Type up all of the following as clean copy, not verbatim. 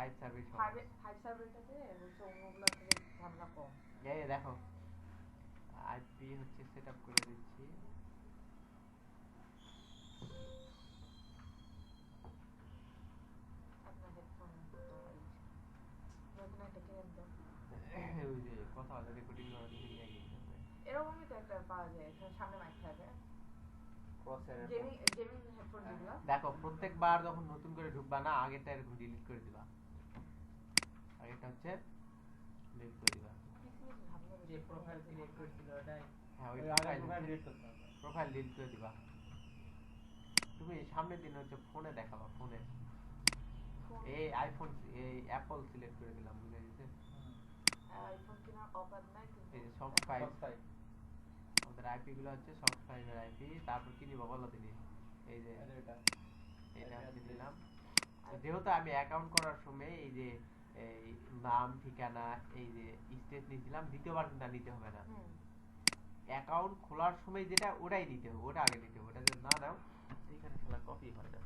Five service five সার্ভারটাতে হচ্ছে অন্যগুলো থেকে ঝামেলা কম। এই দেখো আইপি হচ্ছে সেট আপ করে দিচ্ছি। আপনার হেডফোন তো নতুন একটা কিনে দেন। ওই যে কথা বলে রেকর্ডিং করা দিয়ে গেছে এরকমই তো একটা পাওয়া যায়, এখানে সামনে মাইক থাকে। গেমিং হেডফোন যেগুলো দেখো প্রত্যেকবার যখন নতুন করে ঢুকবা না আগেরটা এরকম ডিলিট করে দিবা, আগেরটা হচ্ছে ডিলিট করে দিবা। যে প্রোফাইল ক্রিয়েট করেছিল ওটাই, হ্যাঁ ওই প্রোফাইল ডিলিট করতে হবে, প্রোফাইল ডিলিট করে দিবা। তুমি সামনের দিন হচ্ছে ফোনে দেখাবা, ফোনে এই আইফোন এই অ্যাপল সিলেক্ট করে দিলাম, বুঝে গেছে। আইফোন কেনার অফার নাই কিন্তু এই যে সফট ফাইল আমাদের আইপি গুলো হচ্ছে সফট ফাইলের আইপি। তারপর কি নিব বলো দিনি, এই যে এটা হচ্ছে দিলাম। যেহেতু আমি অ্যাকাউন্ট করার সময় এই যে এই নাম ঠিকানা এই যে স্টেট নিয়েছিলাম, দ্বিতীয়বার কিন্তু নিতে হবে না। অ্যাকাউন্ট খোলার সময় যেটা ওটাই নিতে হবে, ওটা আগে নিতে হবে, ওটা যদি না নাও এইখানে খেলা কপি হয় না।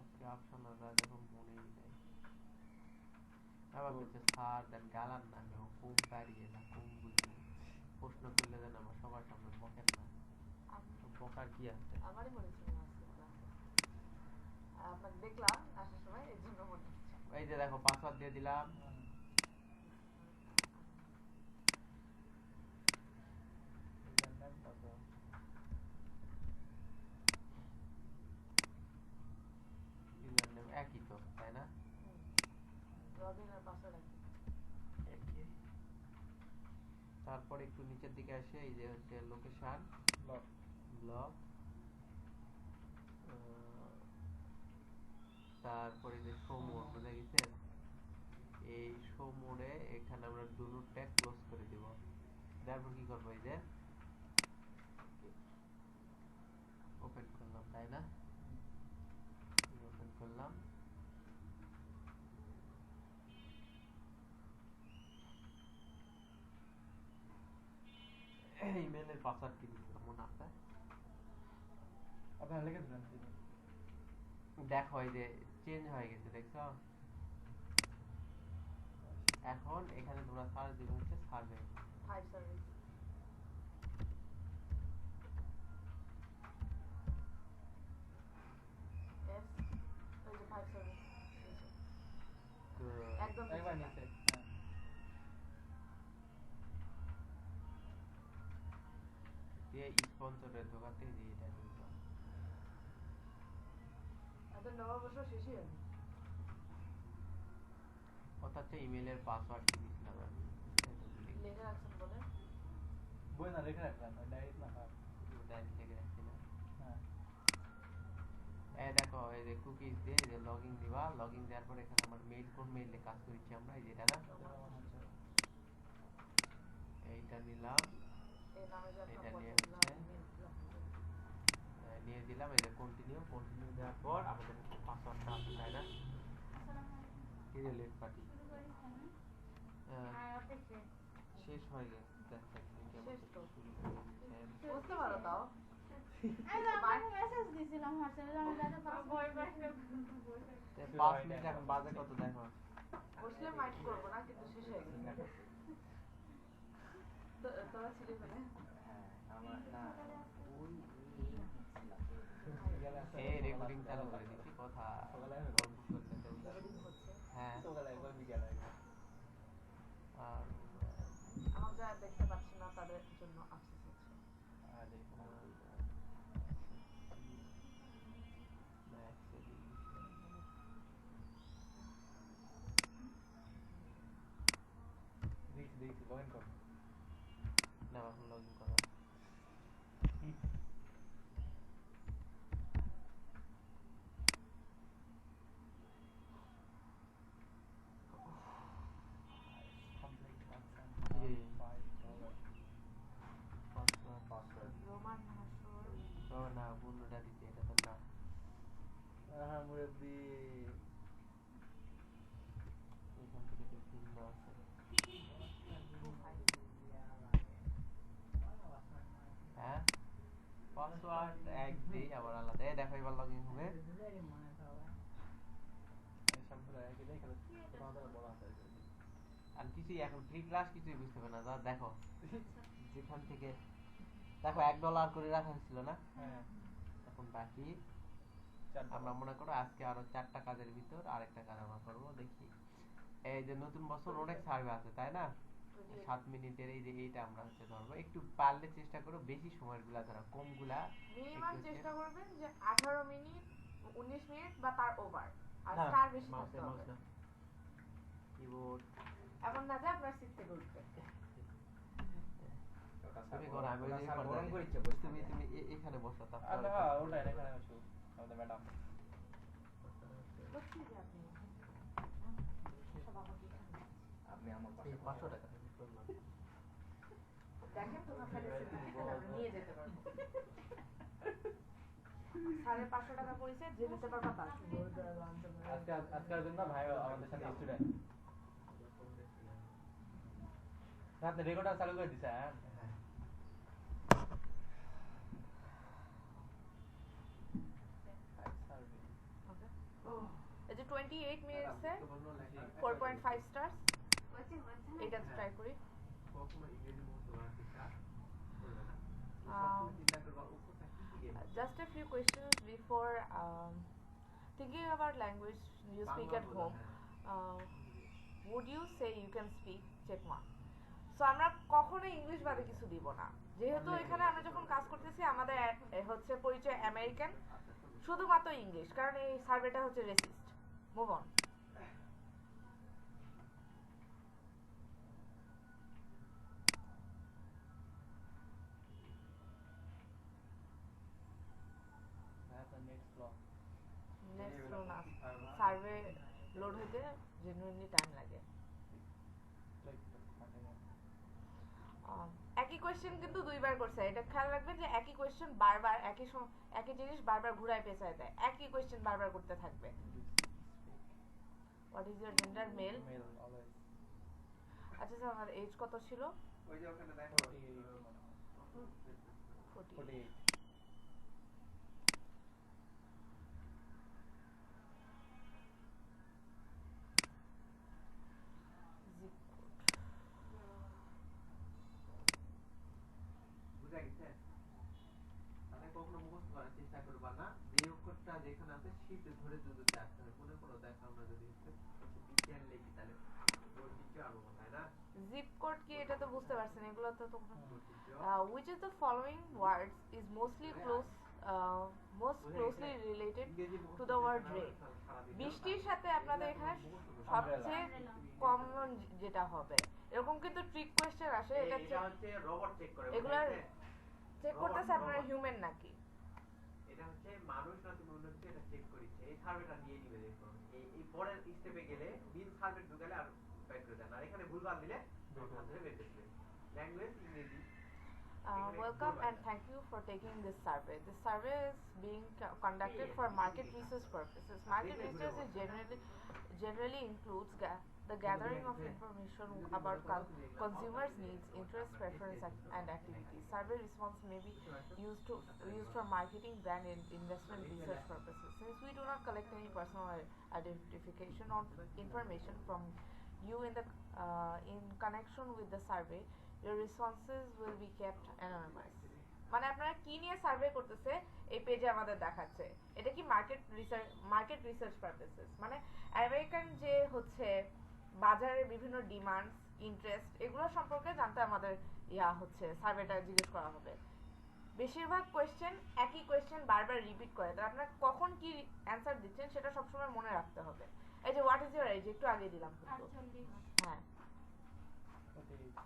আজকে অপশন আছে দেখো মনেই নাই। আবার বলছে স্যার দেন গালার না, আমি কম পারিয়ে না কম বুঝি, প্রশ্ন করলে যেন আমার সবার সামনে বকেন না, বকার কি আছে। আমারই মনে ছিল না আজকে ক্লাসে, আপনাকে দেখলাম আসার সময় এর জন্য মনে হচ্ছে। এই যে দেখো পাসওয়ার্ড দিয়ে দিলাম। একই তো তাই না, লগইন আর পাসওয়ার্ড একই। তারপর একটু নিচের দিকে আসে এই যে হচ্ছে লোকেশন ব্লক, তারপরে যে শো মোড বুঝে গেছে, এই শো মোডে এখানে আমরা ডু নট ট্যাগ ক্লোজ করে দিব। তারপর কি করবো, এই যে ওপেন করলাম তাই না, ওপেন করলাম। ইমেলের পাসওয়ার্ড কি দিচ্ছিলাম মনে আছে, আপনারা লিখে দিলেন। দেখো এই যে চেঞ্জ হয়ে গেছে দেখছো। এখন এখানে তোমরা সার্চ দিবে হচ্ছে সার্ভে, ফাইভ সার্ভিস এস, ওই যে ফাইভ সার্ভিস একদম একবার নিচে দিয়ে স্পন্সরের ঢোকাতে যে এটা দিলাম। এত নববর্ষ শেষই হয়নি। কথা হচ্ছে ইমেলের পাসওয়ার্ড কি দিছিলাম আমি, লেখা রাখছেন বলে বই না রেখে রাখলাম, ডাইরেক্ট না ডাইরেক্ট লিখে রাখছি না। হ্যাঁ এই দেখো এই যে কুকিজ দিয়ে এই যে লগইন দিবা, লগইন দেওয়ার পর এখানে আমার মেইল, কোন মেইলে কাজ করেছি আমরা এই যেটা না, এইটা নিলাম, এই নামে যে এটা আপনার নিয়ে পছন্দ হচ্ছে ইমেল দিলাম নিয়ে দিলাম। এই যে কন্টিনিউ, কন্টিনিউ দেওয়ার পর আমাদের পাসওয়ার্ডটা আছে তাই না, এই যে লেট পার্টি শেষ হয়ে গেছে। দেখ শেষ তো শুরু করে দিচ্ছেন বুঝতে পারো তাও মেসেজ দিছিলাম হোয়াটসঅ্যাপে আমি দাদা পাস 5 মিনিট এখন বাজে কত দেখো, বসলে মাইন্ড করবো না কিন্তু শেষ হয়ে গেছে। তোরা ছিলি ফেলে আমার না ওই এই রেকর্ডিং চালু করে দিচ্ছি, কথা গল্প করতে রেকর্ডিং হচ্ছে। হ্যাঁ সকালে একবার বিকালে একবার। আর আমার যারা দেখতে পাচ্ছি না তাদের জন্য আফসোস হচ্ছে। আরে দেখছি লগইন করো না এখন লগ ইন করো। এবার লগইন হবে। সবগুলো একই দেখে তোমাদের বড় আছে আর কিছুই এখন ফ্রি ক্লাস কিছুই বুঝতে পারে না, যা দেখো যেখান থেকে দেখো $1 করে রাখা হয়েছিল না, হ্যাঁ এখন বাকি $4 আমরা মনে করো আজকে আরো 4টা কাজের ভিতর আরেকটা কাজ আমরা করবো, দেখি। এই যে নতুন বছর অনেক সার্ভে আছে তাই না, 7 মিনিটের এই যে এইটা আমরা হচ্ছে ধরবো, একটু পারলে চেষ্টা করো বেশি সময়ের গুলা ধরো, কম গুলা মিনিমাম চেষ্টা করবেন যে 18 মিনিট 19 মিনিট বা তার ওভার, আর না, স্টার বেশি mouse থাকতে না, হবে। mouse না। কিবোর্ড এমন না যে আপনার সিট থেকে উঠবে। তুমি করো, আমি ওই যে স্যার গরম করতে করিচ্ছে দিই। তুমি তুমি এখানে বসো আরে তারপরে হ্যাঁ ওটাই এখানে আসো আমাদের ম্যাডাম বুঝছি যে আপনি সব আমাকে এখানে দেখছে। আপনি আমার পাশে 500 টাকা দেখেন তোমার কাছে আমরা নিয়ে যেতে পারবো। 550 টাকা পয়সা যে দিতে পারবা তার আজকের দিন না ভাই আমাদের সাথে স্টুডেন্ট রাতে রেকর্ডার চালু করে দিছে হ্যাঁ এই যে 28 মিনিটস এ 4.5 স্টারস, এটা ট্রাই করি। কখনো ইংরেজি মুখস্থ করার চেষ্টা করবে না, Um, সবসময় চিন্তা করবা উপরটা কি কি game Just a few questions before thinking about language you speak at home. Would you say you can speak? Check mark. So আমরা কখনো ইংলিশ বাদে কিছু দিব না, যেহেতু এখানে আমরা যখন কাজ করতেছি আমাদের হচ্ছে পরিচয় আমেরিকান, শুধুমাত্র ইংলিশ, কারণ এই সার্ভেটা হচ্ছে racist. Move on. Next block next row না, সার্ভে লোড হতে জেনুইনলি টাইম লাগে। একই কোয়েশ্চেন কিন্তু দুইবার করছে, এটা খেয়াল রাখবেন যে একই কোয়েশ্চেন বারবার একই জিনিস বারবার ঘুরায় পেঁচায় দেয়, একই কোয়েশ্চেন বারবার করতে থাকবে। What is your gender? Male. Male always আচ্ছা স্যার আমার এজ কত ছিল? ওই যে ওখানে দেখো 40। 48 জিপ কোড। বুঝা গেছে? তাহলে কখনো মুখস্থ করার চেষ্টা করবা না, যে অক্ষরটা যেখানে আছে শীত ধরে যদি আসতে হবে, মনে করো দেখো আমরা যদি বিজ্ঞান লিখি তাহলে ঐতিহ্য আরো তাই না, জিপ কোড কি এটা তো বুঝতে পারছেন, এগুলো তো তোমরা ঐতিহ্য which of the following words is most closely related ইংরেজি to the word rain? বৃষ্টির সাথে আপনাদের এখানে সবচেয়ে কমন যেটা হবে, এরকম কিন্তু ট্রিক কোয়েশ্চেন আসে, এটা এটা হচ্ছে রোবট চেক করে, এগুলার বুঝা গেছে? চেক করতেছে আপনারা হিউম্যান নাকি। এটা হচ্ছে মানুষ না তুমি মনে হচ্ছে এটা চেক করিছে, এই সার্ভেটা নিয়ে নিবে, দেখো এই পরের স্টেপে গেলে বিন সার্ভে ঢুকালে আর বের করে দেন, আর এখানে ভুলভাল দিলে হাত ধরে বের করে দিবে। ল্যাঙ্গুয়েজ ইংরেজি। Welcome and thank you for taking this survey. This survey is being conducted for market research purposes. Market research is generally includes the gathering of information about consumers' needs, interests, preferences, and activities. Survey response may be used for marketing, brand, and investment research purposes. Since we do not collect any personal identification or information from you in connection with the survey, your responses will be kept anonymous. মানে আপনারা কি নিয়ে survey করতেছে এই পেজে আমাদের দেখাচ্ছে, এটা কি মার্কেট রিসার্চ পারপাসেস, মানে আমেরিকান যে হচ্ছে বাজারের বিভিন্ন ডিমান্ডস, ইন্টারেস্ট, এগুলো সম্পর্কে জানতে আমাদের হচ্ছে সার্ভেটা জিজ্ঞেস করা হবে। বেশিরভাগ কোয়েশ্চেন একই কোয়েশ্চেন বারবার রিপিট করে, তাহলে আপনারা কখন কি অ্যান্সার দিচ্ছেন সেটা সবসময় মনে রাখতে হবে। এই যে হোয়াট ইজ ইওর এজ একটু আগে দিলাম কিন্তু, 48 হ্যাঁ 48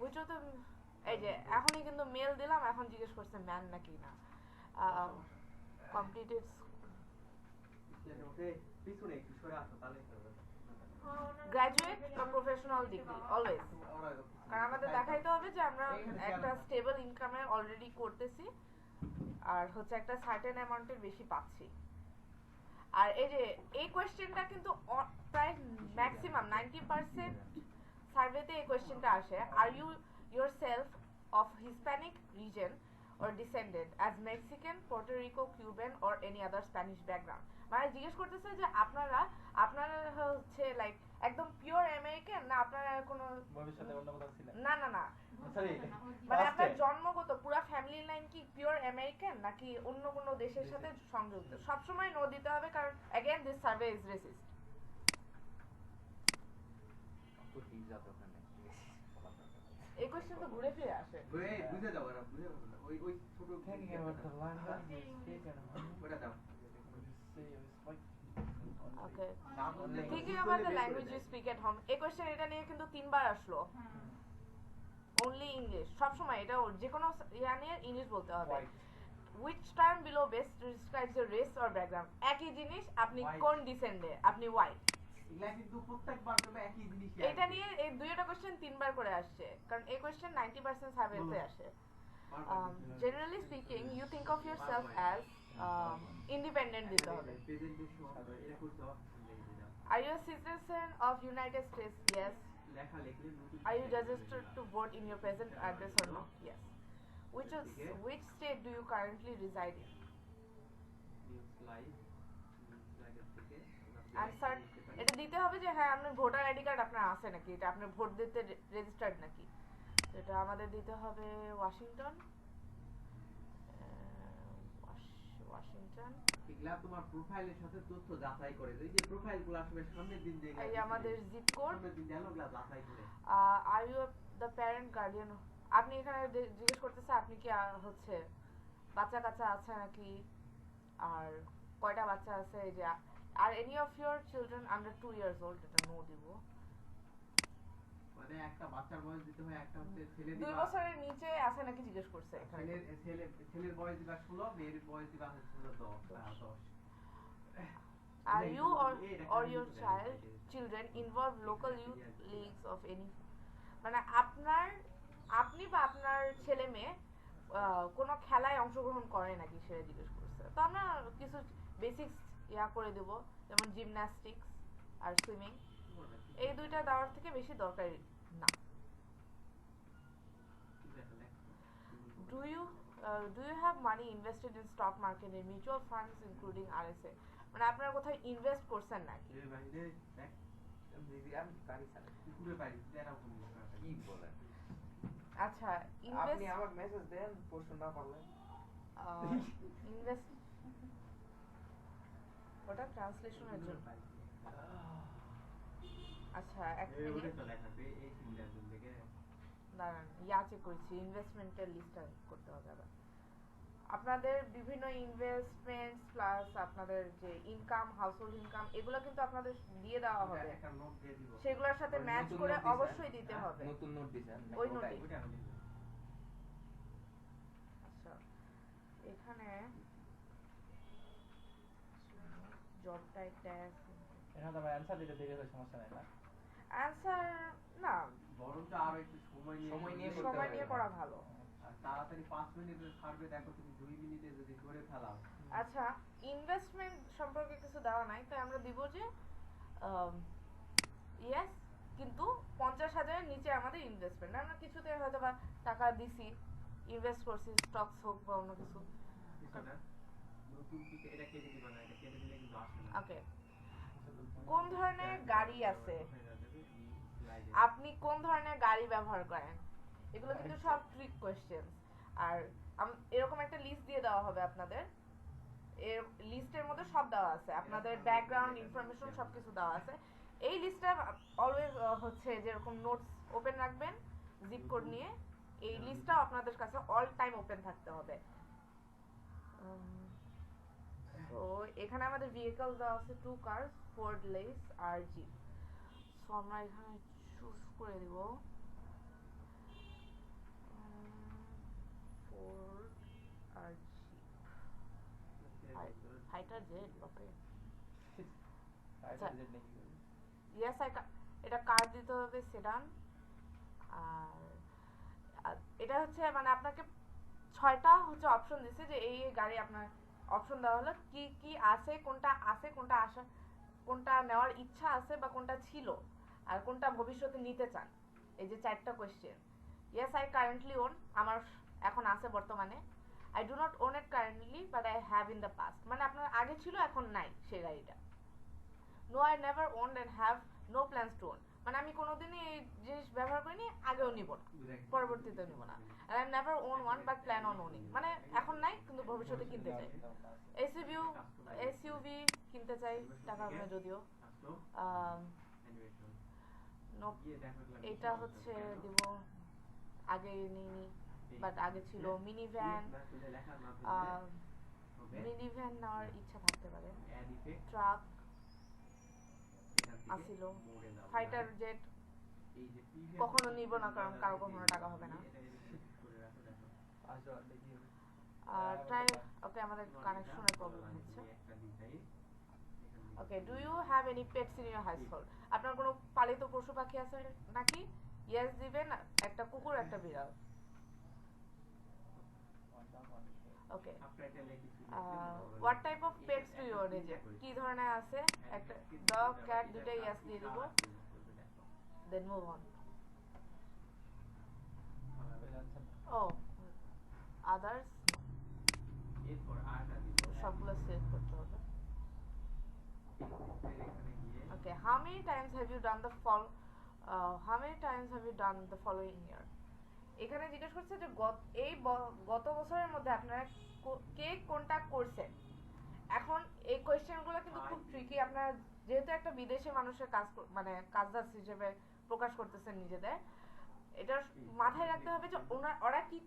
which of the এই যে এখনই কিন্তু মেল দিলাম, এখন জিজ্ঞেস করছে ম্যান নাকি না। কমপ্লিটেড পিছনে একটু সরে আসো তাহলে গ্র্যাজুয়েট বা প্রফেশনাল ডিগ্রি অলওয়েজ, কারণ আমাদের দেখাইতে হবে যে আমরা একটা স্টেবল ইনকামে অলরেডি করতেছি আর হচ্ছে একটা সার্টেন অ্যামাউন্টের বেশি পাচ্ছি। আর এই যে এই কোয়েশ্চেনটা কিন্তু প্রায় ম্যাক্সিমাম 90% সার্ভেতে এই কোয়েশ্চেনটা আসে, are you yourself of Hispanic region or descended as Mexican, Puerto Rico, Cuban or any other Spanish background. মানে জিজ্ঞেস করতেছে যে আপনারা হচ্ছে লাইক একদম পিওর আমেরিকান না আপনারা কোনো ভবিষ্যতে অন্য কোথাও ছিলেন? না না না সরি মানে আপনার জন্মগত পুরো ফ্যামিলি লাইন কি পিওর আমেরিকান নাকি অন্য কোনো দেশের সাথে সংযুক্ত? সবসময় নো দিতে হবে কারণ again this survey is racist. তো ঠিক যাবে ওখানে এই কোশ্চেন তো ঘুরে ফিরে আসে। বুঝে দাও এরা বুঝে ওই ওই ছোট Thinking about the language you speak and ওটা দাও say it's like ওকে না বললে thinking about the language you speak at home এই কোশ্চেন এটা নিয়ে কিন্তু 3 বার আসলো। অনলি ইংলিশ সব সময় এটা যে কোনো ইয়া নিয়ে ইংলিশ বলতে হবে। which term below best describes your race or background? একই জিনিস আপনি কোন ডিসেন্ডে আপনি হোয়াইট এগুলা কিন্তু প্রত্যেকবার তুমি একই জিনিস এটা নিয়ে এই দুইটা কোশ্চেন 3 বার করে আসছে কারণ এই কোশ্চেন 90% সার্ভেতে আসে। generally speaking you think of yourself as independent দিতে হবে। প্রেজেন্টেশন এটা করতে হবে are you a citizen of United States? Yes. লেখা লিখলে Are you registered to vote in your present address or not? Yes. Which state do you currently reside in? Answer এটা দিতে হবে যে হ্যাঁ আপনার ভোটার আইডি কার্ড আপনার আছে নাকি এটা আপনি ভোট দিতে রেজিস্টার্ড নাকি। এটা আমাদের দিতে হবে ওয়াশিংটন এগুলা তোমার প্রোফাইলের সাথে তথ্য যাচাই করে এই যে প্রোফাইলগুলো আসলে সামনের দিন দেখে এই আমাদের জিপ কোড সামনের দিন ডায়লগগুলো যাচাই করে are you the parent guardian আপনি এখানে জিজ্ঞেস করতেছে আপনি কি হচ্ছে বাচ্চা কাচ্চা আছে নাকি আর কয়টা বাচ্চা আছে এই যে আর any of your children under 2 years old এটা নো দিব মানে একটা বাচ্চার বয়স দিতে হয় একটা হচ্ছে ছেলে 2 বছরের নিচে আছে নাকি জিজ্ঞেস করছে এখানে ছেলের বয়স দিবা 16 মেয়ের বয়স দিবা হচ্ছে 10 Are you or your children involved local youth leagues of any মানে আপনি বা আপনার ছেলে মেয়ে কোনো খেলায় অংশগ্রহণ করে নাকি সেটা জিজ্ঞেস করছে। তো আমরা কিছু বেসিক্স ইয়া করে দেব যেমন জিমন্যাস্টিক্স আর সুইমিং এই দুইটা দেওয়ার থেকে বেশি দরকারি না। Do you have money invested in stock market and mutual funds including RSA? মানে আপনারা কোথায় ইনভেস্ট করছেন নাকি? এই বাইরে দিদি আমি গাড়ি চালাই পুরো বাড়ি তেরা কি বলে আচ্ছা আপনি ইনভেস্ট আমাকে মেসেজ দেন প্রশ্ন না পারলে ইনভেস্ট ওটা ট্রান্সলেশনের জন্য। আচ্ছা এক মিনিট তো লেখা আছে এই সিঙ্গেল থেকে দাঁড়ান ইয়া চেক করছি ইনভেস্টমেন্টের লিস্টটা করতে হবে আবার আপনাদের বিভিন্ন ইনভেস্টমেন্টস প্লাস আপনাদের যে ইনকাম হাউসহোল্ড ইনকাম এগুলো কিন্তু আপনাদের দিয়ে দেওয়া হবে একটা নোট দিয়ে দিব সেগুলোর সাথে ম্যাচ করে অবশ্যই দিতে হবে নতুন নোট দিছেন ওই নোটই ওইটা আমি দিব আচ্ছা এখানে জব টাইপ ট্যাক্স এখানে তো ভাই অ্যানসার দিতে দেরি হয় সমস্যা নাই না অ্যানসার না বরঞ্চ আরো একটু সময় নিয়ে সময় নিয়ে করা ভালো আর তাড়াতাড়ি 5 মিনিটের সার্ভে দেখো তুমি 2 মিনিটে যদি করে ফেলাও আচ্ছা ইনভেস্টমেন্ট সম্পর্কে কিছু দেওয়া নাই তাই আমরা দিব যে ইয়েস কিন্তু 50,000 এর নিচে আমাদের ইনভেস্টমেন্ট আমরা কিছুতে হয়তো বা টাকা দিছি ইনভেস্ট করছি স্টকস হোক বা অন্য কিছু নতুন থেকে এটা কেটে দিবা না এটা কেটে দিলে কিন্তু আসে না ওকে কোন ধরনের গাড়ি আছে আপনি কোন ধরনের গাড়ি ব্যবহার করেন এগুলো কিন্তু সব ট্রিক কোশ্চেন আর এরকম একটা লিস্ট দিয়ে দেওয়া হবে আপনাদের এর লিস্টের মধ্যে সব দেওয়া আছে আপনাদের ব্যাকগ্রাউন্ড ইনফরমেশন সবকিছু দেওয়া আছে এই লিস্টটা অলওয়েজ হচ্ছে যেরকম নোটস ওপেন রাখবেন জিপ কোড নিয়ে এই লিস্টটা আপনাদের কাছে অল টাইম ওপেন থাকতে হবে তো এখানে আমাদের ভেহিকল দেওয়া আছে 2 কার্স ফোর্ড লেস আর জিপ সো আমরা এখানে চুজ করে দিব ফোর্ড আর জিপ ফাইটার জেট ওকে আচ্ছা জেড নেই ইয়েস এটা কার দিতে হবে সেডান আর এটা হচ্ছে মানে আপনাকে 6টা হচ্ছে অপশন দিছে যে এই গাড়ি আপনার অপশন দেওয়া হলো কি কি আছে কোনটা আসা কোনটা নেওয়ার ইচ্ছা আছে বা কোনটা ছিল আর কোনটা ভবিষ্যতে নিতে চান এই যে 4টা question yes I currently own আমার এখন আছে বর্তমানে I do not own it currently, but I have in the past. মানে আপনার আগে ছিল এখন নাই সেই গাড়িটা। No, I never owned and have no plans to own. মানে আমি কোনোদিনই এই জিনিস ব্যবহার করিনি, আগেও নিব না, পরবর্তীতেও নিব না। And I never own one but plan on owning. মানে এখন নাই কিন্তু ভবিষ্যতে কিনতে চাই। SUV কিনতে চাই, টাকা হবে না যদিও। Nope, এটা হচ্ছে দিব, আগে নিইনি, বাট আগে ছিল মিনি ভ্যান। মিনি ভ্যান নেওয়ার ইচ্ছা থাকতে পারে। ট্রাক আসিল, ফাইটার জেট কখনো নিব না, কারণ কারো কখনো টাকা হবে না। ট্রাই, ওকে আমাদের কানেকশনের প্রবলেম হচ্ছে। Okay, do you have any pets in your household? আপনার কোনো পালিত পশু পাখি আছে নাকি? ইয়েস দিবেন, একটা কুকুর একটা বিড়াল। Okay, what type of pets do you own? কি ধরনের আছে? একটা ডগ, ক্যাট, দুটাই ইয়েস দিয়ে দিব। দেন মুভ অন। ও আদার্স সবগুলো সেভ করতে হবে। Okay, how many times have you done the following year? এখানে জিজ্ঞেস করছে যে গত বছরের মধ্যে আপনারা কে কোনটা করছেন। এখন এই কোয়েশ্চেনগুলো কিন্তু খুব ট্রিকি। আপনারা যেহেতু একটা বিদেশি মানুষের কাজ, মানে কাজদাস হিসেবে প্রকাশ করতেছেন নিজেদের, এটা মাথায় রাখতে হবে যে ওরা কি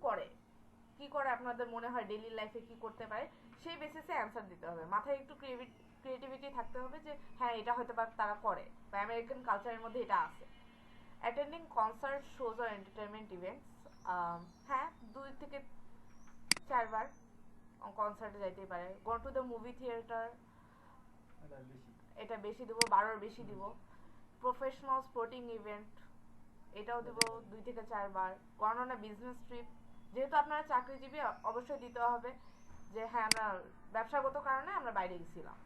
করে আপনাদের মনে হয় ডেইলি লাইফে কি করতে পারে, সেই বেসিসে অ্যান্সার দিতে হবে। মাথায় একটু ক্রিয়েটিভিটি থাকতে হবে যে হ্যাঁ এটা হয়তো বা তারা করে, বা আমেরিকান কালচারের মধ্যে এটা আছে। Attending concert, shows or entertainment events, হ্যাঁ 2 থেকে 4 বার কনসার্টে যাইতেই পারে। Go to the movie theatre, এটা বেশি দিব, 12 বেশি দিব। প্রফেশনাল স্পোর্টিং ইভেন্ট, এটাও দিব 2 থেকে 4 বার। Gone on a business trip, যেহেতু আপনারা চাকরিজীবী অবশ্যই দিতে হবে যে হ্যাঁ আমরা ব্যবসাগত কারণে আমরা বাইরে গেছিলাম।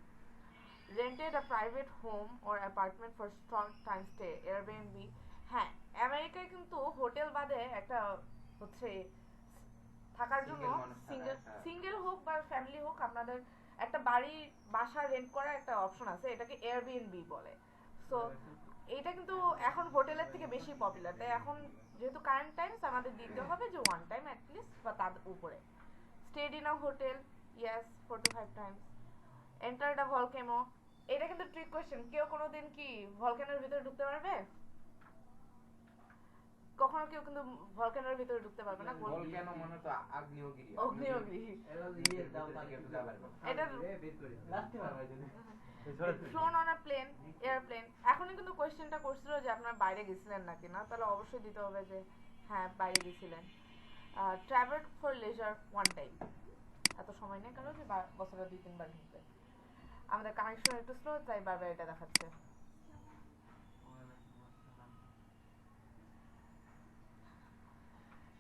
rented a private home or apartment for short time stay, Airbnb। হ্যাঁ, আমেরিকায় কিন্তু হোটেল বাদে একটা হচ্ছে থাকার জন্য সিঙ্গেল হোক বা ফ্যামিলি হোক, আপনাদের একটা বাসা রেন্ট করার একটা অপশন আছে, এটাকে Airbnb বলে। সো এইটা কিন্তু এখন হোটেলের থেকে বেশি পপুলার। তাই এখন যেহেতু কারেন্ট টাইমস আমাদের দিতে হবে যে 1 টাইম অ্যাট লিস্ট বা তার উপরে। Stayed in a hotel, yes 4 to 5 times. Enter the volcano, এটা কিন্তু ট্রিক কোশ্চেন। কেউ কোনোদিন কি ভলকেনোর ভিতরে ঢুকতে পারবে? কখনো কেউ কিন্তু ভলকেনোর ভিতরে ঢুকতে পারবে না। ভলকেনো মানে তো আগ্নেয়গিরি। অগ্নিয়গিরি, এটা ইয়ে দাও তাকে একটু যাবার এটা বের করে লাস্টে পারবে যদি flown on a plane, airplane. এখনই কিন্তু কোশ্চেনটা করছিল যে আপনার বাইরে গেছিলেন নাকি না, তাহলে অবশ্যই দিতে হবে যে হ্যাঁ বাইরে গেছিলেন। ট্রাভেল ফর লেজার 1 টাইম, এত সময় নেই কারণ যে বছরে 2-3 বার ঘুরতে। আমাদের কানেকশন একটু স্লো, তাই বারবার এটা দেখাচ্ছে।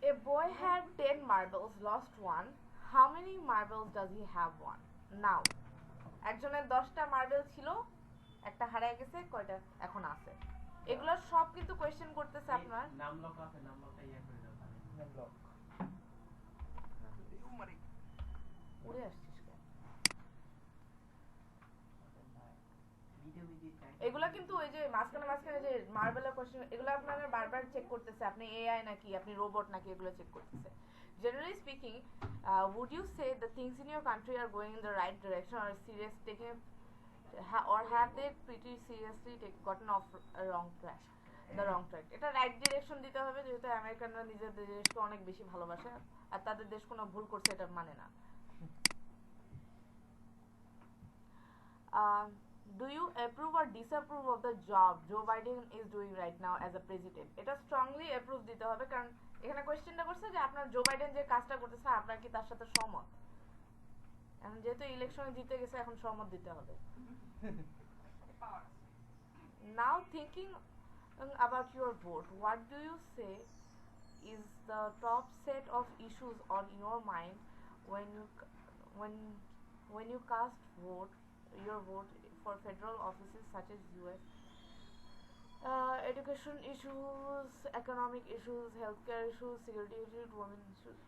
A boy had 10 marbles, lost one. How many marbles does he have one now? একজনের 10টা মার্বেল ছিল, একটা হারিয়ে গেছে, কয়টা এখন আছে? এগুলো সব কিন্তু কোশ্চেন করতেছে আপনার। নাম লক আছে, নাম লকটা ইয়া করে দাও তাহলে। নাম লক উড়ে আসছিস কেন? ভিডিও এগুলা কিন্তু ওই যে মাঝখানে যে মার্বেলের কোশ্চেন, এগুলো আপনারা বারবার চেক করতেছে আপনি এআই নাকি আপনি রোবট নাকি, এগুলো চেক করতেছে। Generally speaking, would you say the things in your country are going in the right direction, or serious taking or have they pretty seriously gotten off a wrong track, the wrong track? এটা right direction দিতে হবে, যেহেতু আমেরিকানরা নিজেদের দেশকে অনেক বেশি ভালোবাসে আর তাদের দেশ কোনো ভুল করছে এটা মানে না। Do you approve or disapprove of the job Joe Biden is doing right now as a president? এটা strongly approve দিতে হবে, কারণ এখানে কোশ্চেনটা করছে যে আপনার জো বাইডেন যে কাজটা করতেছে আপনার কি তার সাথে সহমত। এখন যেহেতু ইলেকশনে জিতে গেছে এখন সহমত দিতে হবে। Now thinking about your vote, what do you say is the top set of issues on your mind when you cast your vote for federal offices such as US? Education issues, economic issues, healthcare issues, security issues, women issues.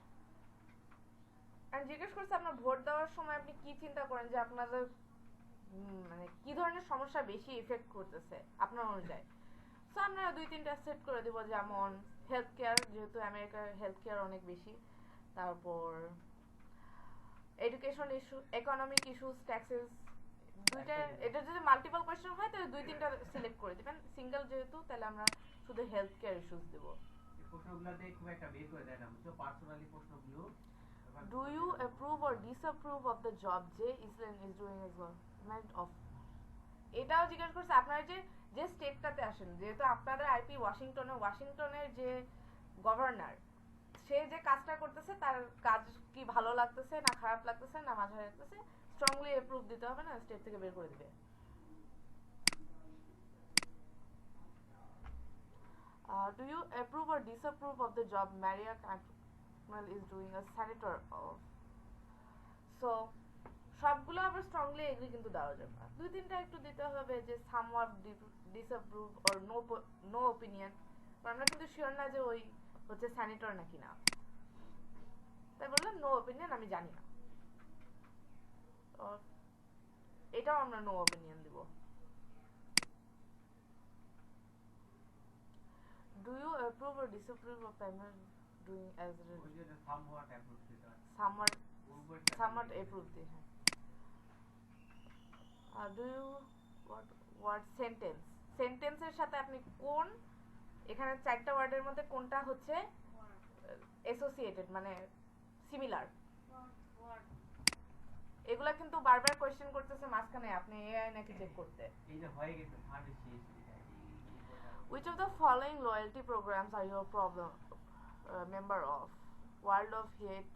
আমি জিজ্ঞেস করছি আপনার vote দেওয়ার সময় আপনি কি চিন্তা করেন যে আপনাদের মানে কি ধরনের সমস্যা বেশি এফেক্ট করতেছে আপনার অনুযায়ী। সো আমরা 2-3টা সেট করে দিব, যেমন হেলথ কেয়ার, যেহেতু আমেরিকার হেলথ কেয়ার অনেক বেশি, তারপর education issue, economic issues, taxes, দুইটা। এটা যদি মাল্টিপল কোশ্চেন হয় তাহলে 2-3টা সিলেক্ট করে দিবেন, সিঙ্গেল যেহেতু তাহলে আমরা শুধু হেলথ কেয়ার ইস্যুস দেব। এই প্রশ্নগুলোতে খুব একটা বের করে দেয় না, বুঝছো, পার্সোনালি প্রশ্নগুলো। Do you approve or disapprove of the job Jay Island is doing as government of? এটাও জিজ্ঞেস করছে আপনারা যে স্টেটটাতে আসেন, যেহেতু আপনাদের আইপি ওয়াশিংটনের যে গভর্নর, সে যে কাজটা করতেছে তার কাজ কি ভালো লাগতেছে না খারাপ লাগতেছে না মাঝারি লাগতেছে, স্ট্রংলি অ্যাপ্রুভ দিতে হবে, না স্টেট থেকে বের করে দিবে। Do you approve or disapprove of the job Maria Cantwell is doing as senator of? So সবগুলো আবার স্ট্রংলি এগ্রি কিন্তু দেওয়া যাবে না, 2-3টা একটু দিতে হবে যে somewhat disapprove or no opinion, আমরা কিন্তু শিওর না যে ওই হচ্ছে সেনেটর নাকি না, তাই বললাম নো অপিনিয়ন, আমি জানি না। এটাও আমরা নো অপিনিয়ন দিব। Do you approve or disapprove of Pamela doing as ওই যে somewhat approve দিতে হয়। somewhat approve দি, হ্যাঁ। Do you what সেন্টেন্সের সাথে আপনি কোন, এখানে 4টা ওয়ার্ডের মধ্যে কোনটা হচ্ছে অ্যাসোসিয়েটেড মানে সিমিলার, এগুলা কিন্তু বারবার কোশ্চেন করতেছে মাঝখানে, আপনি এআই নাকি চেক করতে। এই যে হয়ে গেছে pharmacy. Which of the following loyalty programs are you a member of? World of Hate,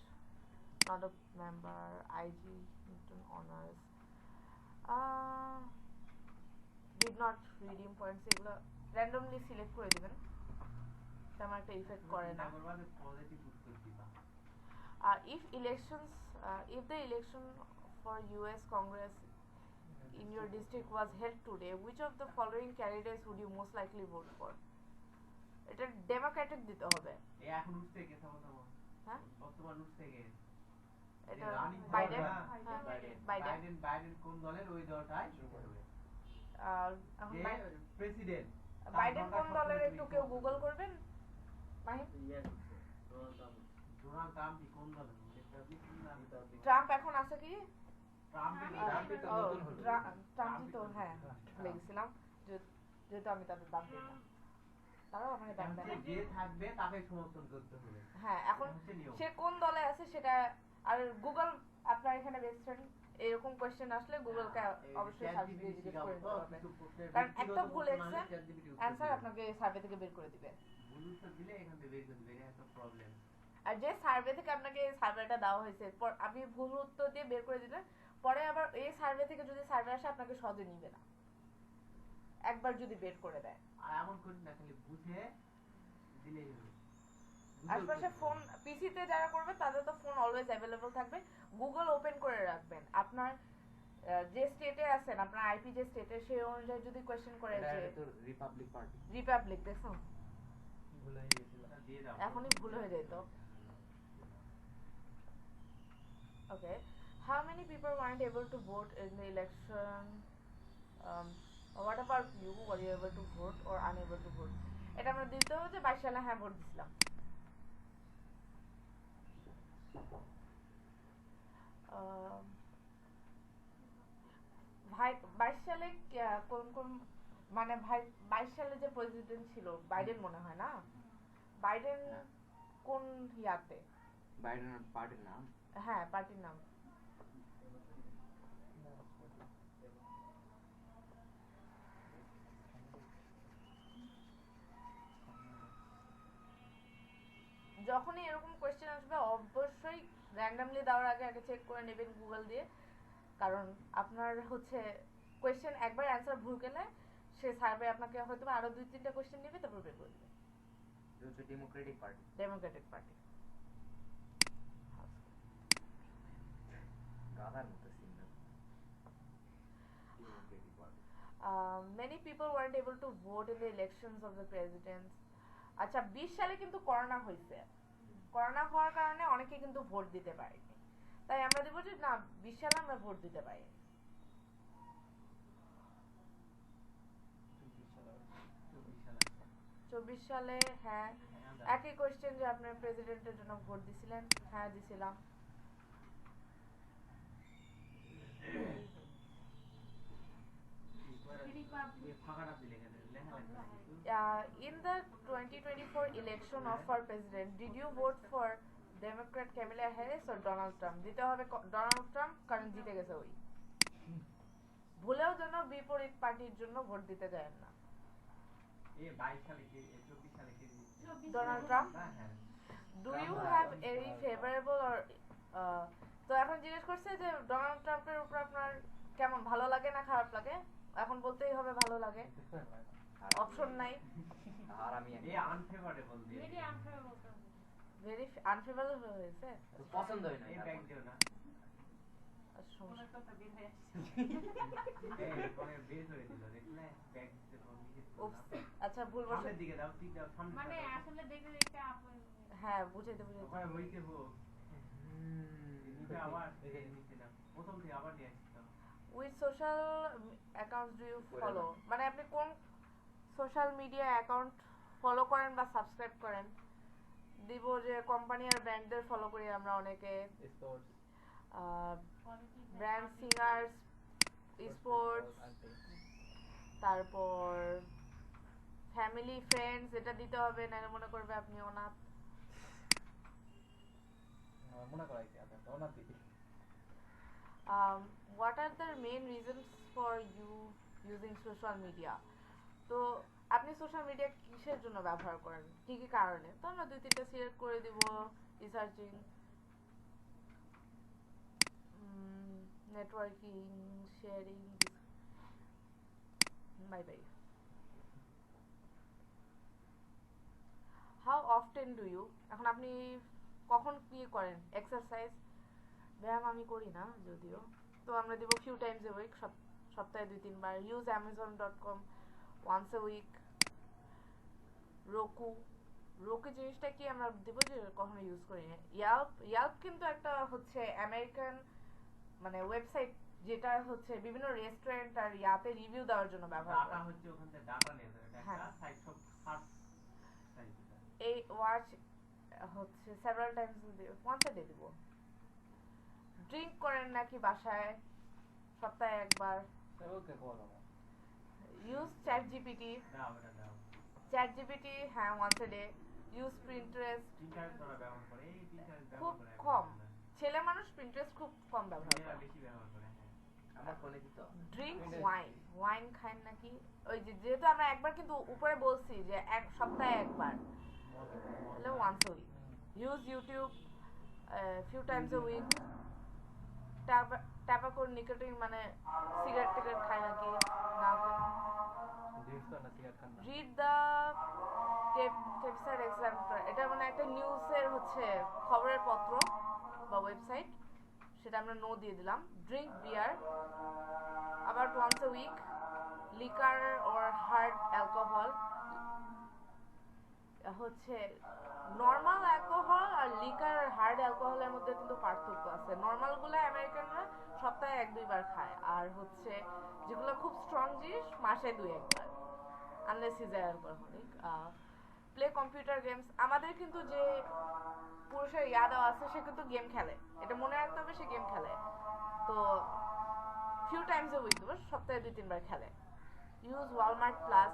not a member. IG Newton Honors, did not redeem points, এগুলো randomly সিলেক্ট করে দিবেন, তেমন একটা ইফেক্ট করে না। পজিটিভ উত্তর দিবা। If the election for US Congress in your district was held today, which of the following candidates would you most likely vote for? এটা ডেমোক্রেটিক দিতে হবে। এই এখন উঠতে গেছে কথা বল। হ্যাঁ, বর্তমান উঠতে গেছে এটা বাইডেন। বাইডেন কোন দলের, ওই দলটাই জিতে হবে। এখন যে প্রেসিডেন্ট বাইডেন কোন দলের একটু কেউ গুগল করবেন মাহিম? ডোনাল্ড ট্রাম্প কোন দলের? ট্রাম্প এখন আছে কি? ট্রাম্পই তো নতুন হলো। ট্রাম্পই তো, হ্যাঁ ভুলে গেছিলাম, যেহেতু আমি তাদের দাম দিই না, তারাও আমার দাম দেয় না। যে থাকবে তাকে সমর্থন করতে হবে। হ্যাঁ, এখন সে কোন দলে আছে সেটা, আর গুগল আপনার এখানে বেস্ট ফ্রেন্ড, এরকম কোশ্চেন আসলে গুগলকে অবশ্যই সার্চ দিয়ে জিজ্ঞেস করে নিতে হবে, কারণ একটা ভুল অ্যান্সার আপনাকে সার্ভে থেকে বের করে দিবে। ভুল উত্তর দিলে এখান থেকে বের করে দিবে, এটা একটা প্রবলেম। আর যে সার্ভে থেকে আপনাকে সার্ভেটা দেওয়া হয়েছে, আপনি ভুল উত্তর দিয়ে বের করে দিলেন, পরে আবার এই সার্ভে থেকে যদি সার্ভে আসে আপনাকে সহজে নিবে না, একবার যদি বের করে দেয়। আর এমন করি না, খালি বুঝে দিলেই হবে। আশপাশে ফোন, পিসিতে যারা করবে তাদের তো ফোন অলওয়েজ অ্যাভেলেবল থাকবে, গুগল ওপেন করে রাখবেন, আপনার যে স্টেটে আছেন, আপনার আইপি যে স্টেটে, সেই অনুযায়ী যদি কোশ্চেন করে যে রিপাবলিক পার্টি, রিপাবলিক, দেখো ভুল হয়ে গেছিল, দিয়ে দাও। এখনই ভুল হয়ে যেত। ওকে, how many people weren't able to vote in the election? What about you? Were you able to vote or unable to vote? এটা আমরা দিতে হবে যে 22 সালে হ্যাঁ ভোট দিছিলাম। ভাই 22 সালে কোন কোন, মানে ভাই 22 সালে যে প্রেসিডেন্ট ছিল বাইডেন মনে হয় না? বাইডেন কোন ইয়াতে? বাইডেনের পার্টির নাম? হ্যাঁ, পার্টির নাম। যখনই এরকম কোশ্চেন আসবে অবশ্যই র্যান্ডমলি দেওয়ার আগে আগে চেক করে নেবেন গুগল দিয়ে, কারণ আপনার হচ্ছে কোশ্চেন একবার অ্যান্সার ভুল গেলে সে সার্ভে আপনাকে হয়তো আরো 2-3টা কোশ্চেন নেবে, তারপর বের করে দেবে। Democratic party. Democratic party. গাধার মতো single. Democratic party. Many people weren't able to vote in the elections of the presidents. আচ্ছা, 20 সালে কিন্তু করোনা হয়েছে, করোনা হওয়ার কারণে অনেকে কিন্তু ভোট দিতে পারেনি। তাই আমরা দেব যে না 20 সালে আমরা ভোট দিতে পারি। 24 সালে হ্যাঁ একই কোশ্চেন যে আপনি প্রেসিডেন্টের জন্য ভোট দিছিলেন। হ্যাঁ দিছিলাম। In the 2024 election of for president, did you vote for Democrat Kamala Harris or Donald Trump? দিতে হবে ডোনাল্ড ট্রাম্প, কারণ জিতে গেছে ওই। ভুলেও যেন বিপরীত পার্টির জন্য ভোট দিতে যায় না। Donald Trump? Do you have any favorable or তো এখন জিজ্ঞেস করছে যে ডোনাল্ড ট্রাম্পের উপর আপনার কেমন ভালো লাগে না খারাপ লাগে? এখন বলতেই হবে ভালো লাগে, অপশন নাই। আর আমি আনফেভারেবল দিয়ে ভেরি আনফেভারেবল ভেরি আনফেভারেবল হয়েছে। পছন্দ হয় না এই ব্যাগ দিও না সমস্যা কথা বের হয়ে আসছে। এই পরে বের হয়ে দিল দেখলে ব্যাগ দিতে তো মিস Oops, আচ্ছা ভুল বসে সামনের দিকে দাও ঠিক দাও সামনে মানে আসলে দেখতে দেখতে আপন হ্যাঁ বুঝাইতে ওখানে হইতে হোক এটা আবার নিচে দাও প্রথম থেকে আবার নিয়ে আসতে দাও Which social accounts do you follow? মানে আপনি কোন সোশ্যাল মিডিয়া অ্যাকাউন্ট ফলো করেন বা সাবস্ক্রাইব করেন? দিব যে কোম্পানি আর ব্র্যান্ডদের ফলো করি আমরা অনেকে, স্পোর্টস ব্র্যান্ড সিঙ্গার্স, স্পোর্টস, তারপর ফ্যামিলি ফ্রেন্ডস, এটা দিতে হবে নাহলে মনে করবে আপনি অনাথ। মনে করাইছি আচ্ছা ওনা দিদি What are the main reasons for you using social media? তো আপনি সোশ্যাল মিডিয়া কিসের জন্য ব্যবহার করেন, কি কি কারণে? তো আমরা দুই তিনটা সিলেক্ট করে দিব। Researching, networking, sharing, bye bye. How often do you, এখন আপনি কখন কি করেন? এক্সারসাইজ, ব্যায়াম আমি করি না যদিও, তো আমরা দিব ফিউ টাইমস এ উইক, সপ্তাহে 2-3 বার। Use amazon.com once a week. Roku জিনিসটা কি আমরা দিব যে কখনো ইউজ করি না। ইয়াল্প কিন্তু একটা হচ্ছে আমেরিকান মানে ওয়েবসাইট, যেটা হচ্ছে বিভিন্ন রেস্টুরেন্ট আর ইয়াতে রিভিউ দেওয়ার জন্য ব্যবহার ডাটা করে। হচ্ছে ওখান থেকে ডাটা নিয়ে এটা হ্যাঁ। একটা সাইট সব সার্চ সাইট এটা এই ওয়াচ হচ্ছে several times once a day দিব। ড্রিঙ্ক করেন নাকি বাসায়? সপ্তাহে একবার। ওকে বলো ইউজ চ্যাট জিপিটি। দাও এটা দাও চ্যাট জিপিটি হ্যাঁ once a day. Use Pinterest Pinterest করা ব্যবহার করে এই পিন্টারেস্ট খুব ব্যবহার করে কম। ছেলে মানুষ প্রিন্টারেস্ট খুব কম ব্যবহার মেয়েরা করে। বেশি ব্যবহার করে হ্যাঁ আমার ফোনে দিত ড্রিঙ্ক ওয়াইন খান নাকি? ওই যে যেহেতু আমরা একবার কিন্তু উপরে বলছি যে এক সপ্তাহে একবার, তাহলে once a week. Use YouTube few times a week. Tobacco nicotine মানে সিগারেট টিগারেট খায় নাকি? না। ড্রিঙ্কস তো না সিগারেট খান না রিড দ্য কেপসার এক্সাম্পল, এটা মানে একটা নিউজের হচ্ছে খবরের পত্র বা ওয়েবসাইট, সেটা আমরা নো দিয়ে দিলাম। Drink beer about once a week. Liquor or hard alcohol হচ্ছে নর্মাল অ্যালকোহল আর লিকার আর হার্ড অ্যালকোহলের মধ্যে কিন্তু পার্থক্য আছে। নর্মাল গুলো আমেরিকানরা সপ্তাহে 1-2 বার খায়, আর হচ্ছে যেগুলো খুব স্ট্রং জিনিস মাসে 2-1 বার, unless is alcoholic. Play computer games, আমাদের কিন্তু যে পুরুষের ইয়া দেওয়া আছে সে কিন্তু গেম খেলে, এটা মনে রাখতে হবে, সে গেম খেলে। তো ফিউ টাইমস এ উইক, সপ্তাহে 2-3 বার খেলে। Use Walmart plus.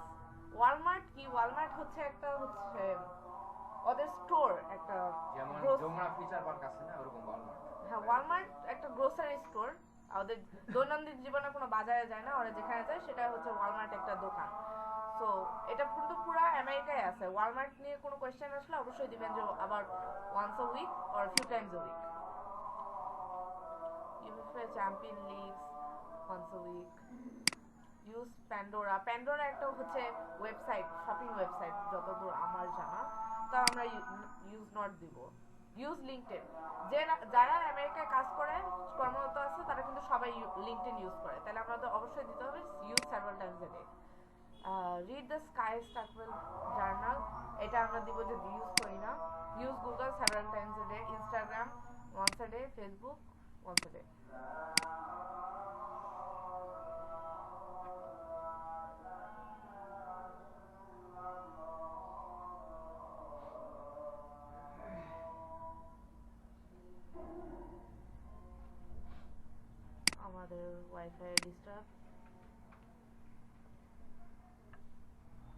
ওয়ালমার্ট কি? ওয়ালমার্ট হচ্ছে একটা হচ্ছে ওদের স্টোর, একটা যেমন যমুনা ফিচার পার্ক আছে না ওরকম ওয়ালমার্ট হ্যাঁ ওয়ালমার্ট একটা গ্রোসারি স্টোর। ওদের দৈনন্দিন জীবনে কোনো বাজারে যায় না, ওরা যেখানে যায় সেটা হচ্ছে ওয়ালমার্ট একটা দোকান। সো এটা কিন্তু পুরো আমেরিকায় আছে। ওয়ালমার্ট নিয়ে কোনো কোয়েশ্চেন আসলে অবশ্যই দিবেন যে আবার once a week or few times a week. UEFA champion leagues once a week. Use Pandora. Pandora একটা হচ্ছে ওয়েবসাইট, শপিং ওয়েবসাইট যতদূর আমার জানা, তো আমরা ইউজ নট দিব। ইউজ লিঙ্কডইন, যারা আমেরিকায় কাজ করে কর্মরত আছে তারা কিন্তু সবাই লিঙ্কডইন ইউজ করে, তাহলে আমাদের অবশ্যই দিতে হবে use several times a day. Read the sky stockwell journal, এটা আমরা দিব যে ইউজ করি না। Use Google several times a day. Instagram once a day. Facebook once a day. আমাদের ওয়াইফাই ডিস্টার্ব।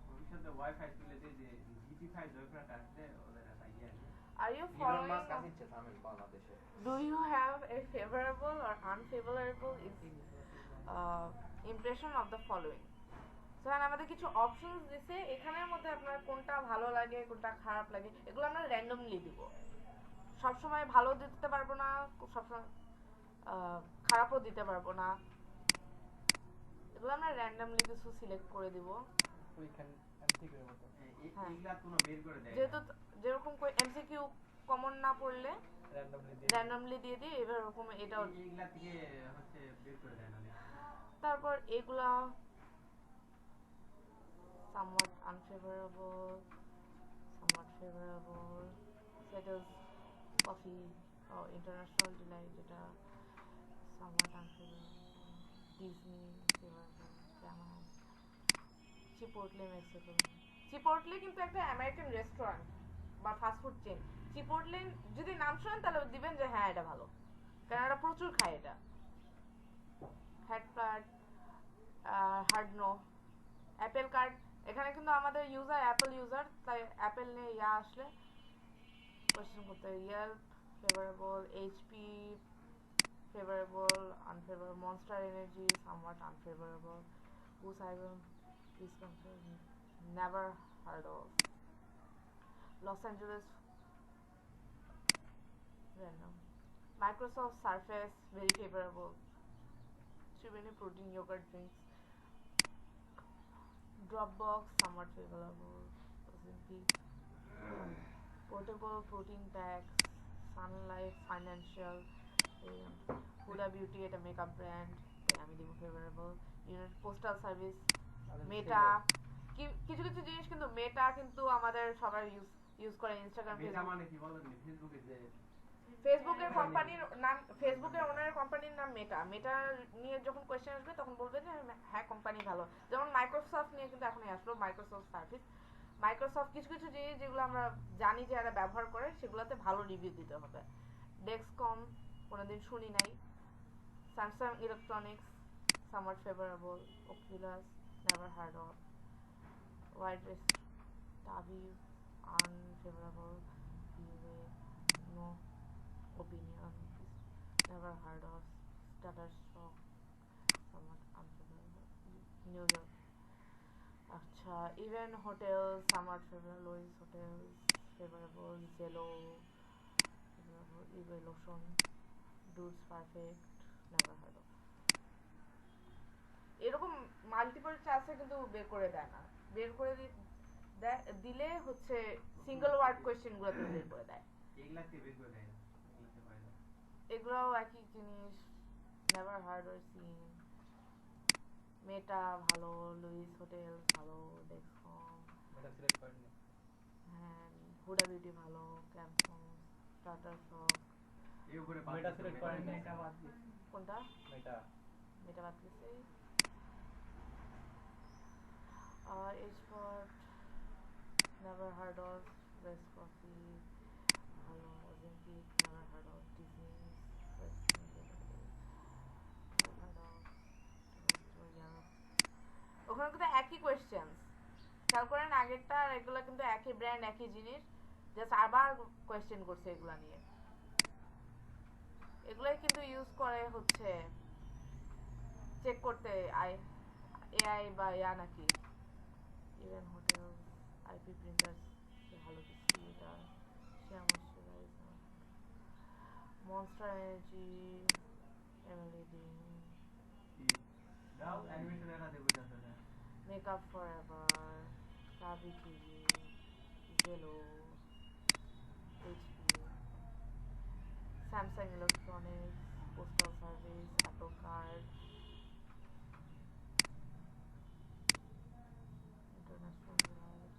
ভবিষ্যতে ওয়াইফাই তুলে দিয়ে যে জিপি5 জয়পুরহাট আসলে ওদের একটা ইয়ে আছে। Are you Elon following? Mask আসছে তামিল বাংলাদেশে। Do you have a favorable or unfavorable impression of the following? So আমাদের কিছু অপশনস দিছে, এখানের মধ্যে আপনার কোনটা ভালো লাগে কোনটা খারাপ লাগে এগুলো আমরা র্যান্ডমলি দিব। সব সময় ভালো দিতে পারবো না, সব সময় খারাপও দিতে পারবো না, এগুলো আমরা র্যান্ডমলি কিছু সিলেক্ট করে দিব। এইগুলা কোনো বের করে দেয় যেহেতু যেরকম এমসিকিউ কমন না পড়লে র্যান্ডমলি দিয়ে দিই, এরকম এটাও এইগুলা থেকে হচ্ছে বের করে দেয় না। তারপর এগুলা somewhat unfavorable, somewhat favorable, settles coffee or international delight যেটা somewhat unfavorable, Disney favorable, Camel, Chipotle Mexico. Chipotle কিন্তু একটা আমেরিকান রেস্টুরেন্ট বা ফাস্ট ফুড চেইন। চিপোটলে যদি নাম শুনেন তাহলে দিবেন যে হ্যাঁ এটা ভালো, কারণ এটা প্রচুর খায়। এটা had plat, heard no, Apple card. এখানে কিন্তু আমাদের ইউজার অ্যাপেল ইউজার, তাই অ্যাপেল নিয়ে ইয়া আসলে কোয়েশ্চেন করতে হবে। Yelp favourable, HP favourable, unfavourable, Monster Energy somewhat unfavourable, হুস আইভেন please confirm never heard of, Los Angeles random, Microsoft Surface very favorable, too many protein yogurt drinks, Dropbox somewhat favorable, Ozempic, portable protein packs, Sunlight Financial, Huda Beauty এটা makeup brand, তাই আমি দিব favorable, Postal Service, মেটা। কিছু কিছু জিনিস কিন্তু মেটা কিন্তু আমাদের সবাই ইউজ করে, ইনস্টাগ্রাম, মেটা মানে কি বলেন? ফেসবুকে যে ফেসবুকের কোম্পানির নাম, ফেসবুকের ওনারের কোম্পানির নাম মেটা। মেটা নিয়ে যখন কোয়েশ্চেন আসবে তখন বলবে যে হ্যাঁ কোম্পানি ভালো। যেমন মাইক্রোসফট নিয়ে কিন্তু এখনই আসলো, মাইক্রোসফট সার্ভিস। মাইক্রোসফট কিছু কিছু জিনিস যেগুলো আমরা জানি যে এরা ব্যবহার করে সেগুলোতে ভালো রিভিউ দিতে হবে। ডেক্সকম কোনোদিন শুনি নাই। Samsung electronics somewhat favorable, Oculus never heard of, Wireless Tavi unfavorable, Huawei no opinion, never heard of, Shutterstock somewhat unfavorable, New York, আচ্ছা, Even Hotels somewhat favorable, Lois Hotels favorable, Zillow favorable, eBay Lotion, Dudes Perfect never heard of। এরকম multiple চান্সে কিন্তু বের করে দেয় না, বের করে দিলে হচ্ছে সিঙ্গেল ওয়ার্ড কোয়েশ্চেন গুলো বের করে দেয়। এগুলাতে বের করে দেয় না, এগুলাতে পারে না। এগুলোও একই জিনিস, নেভার হার্ড অর সিন। মেটা ভালো, লুইস হোটেল ভালো, ডেক্সকম মেটা সিলেক্ট করেননি। হ্যাঁ, হুডা বিউটি ভালো, ক্যাম্পসং, স্টার্টার শপ। এই উপরে মেটা সিলেক্ট করেননি। মেটা বাদ দিয়ে কোনটা? মেটা বাদ দিয়েছে। Export never heard of, West coffee ভালো, অজেন্টিক নেভার হার্ড অফ, ডিজনি ওখানে কিন্তু একই কোয়েশ্চেন, খেয়াল করেন আগেরটা আর এগুলো কিন্তু একই ব্র্যান্ড একই জিনিস, জাস্ট আবার কোয়েশ্চেন করছে এগুলা নিয়ে। এগুলাই কিন্তু ইউজ করে হচ্ছে চেক করতে এআই বা ইয়া নাকি। ইভেন হোটেল, আইপি প্রিন্টার্স ভালো কিছু, এটা Shea Moisture, Monster Energy, MLED, দাও অ্যানিমেশন এরা দেবো যাতে না। মেকআপ ফরএভার, কাবি TV, Jello, HP, Samsung Electronics, postal service, Apple card, international drives,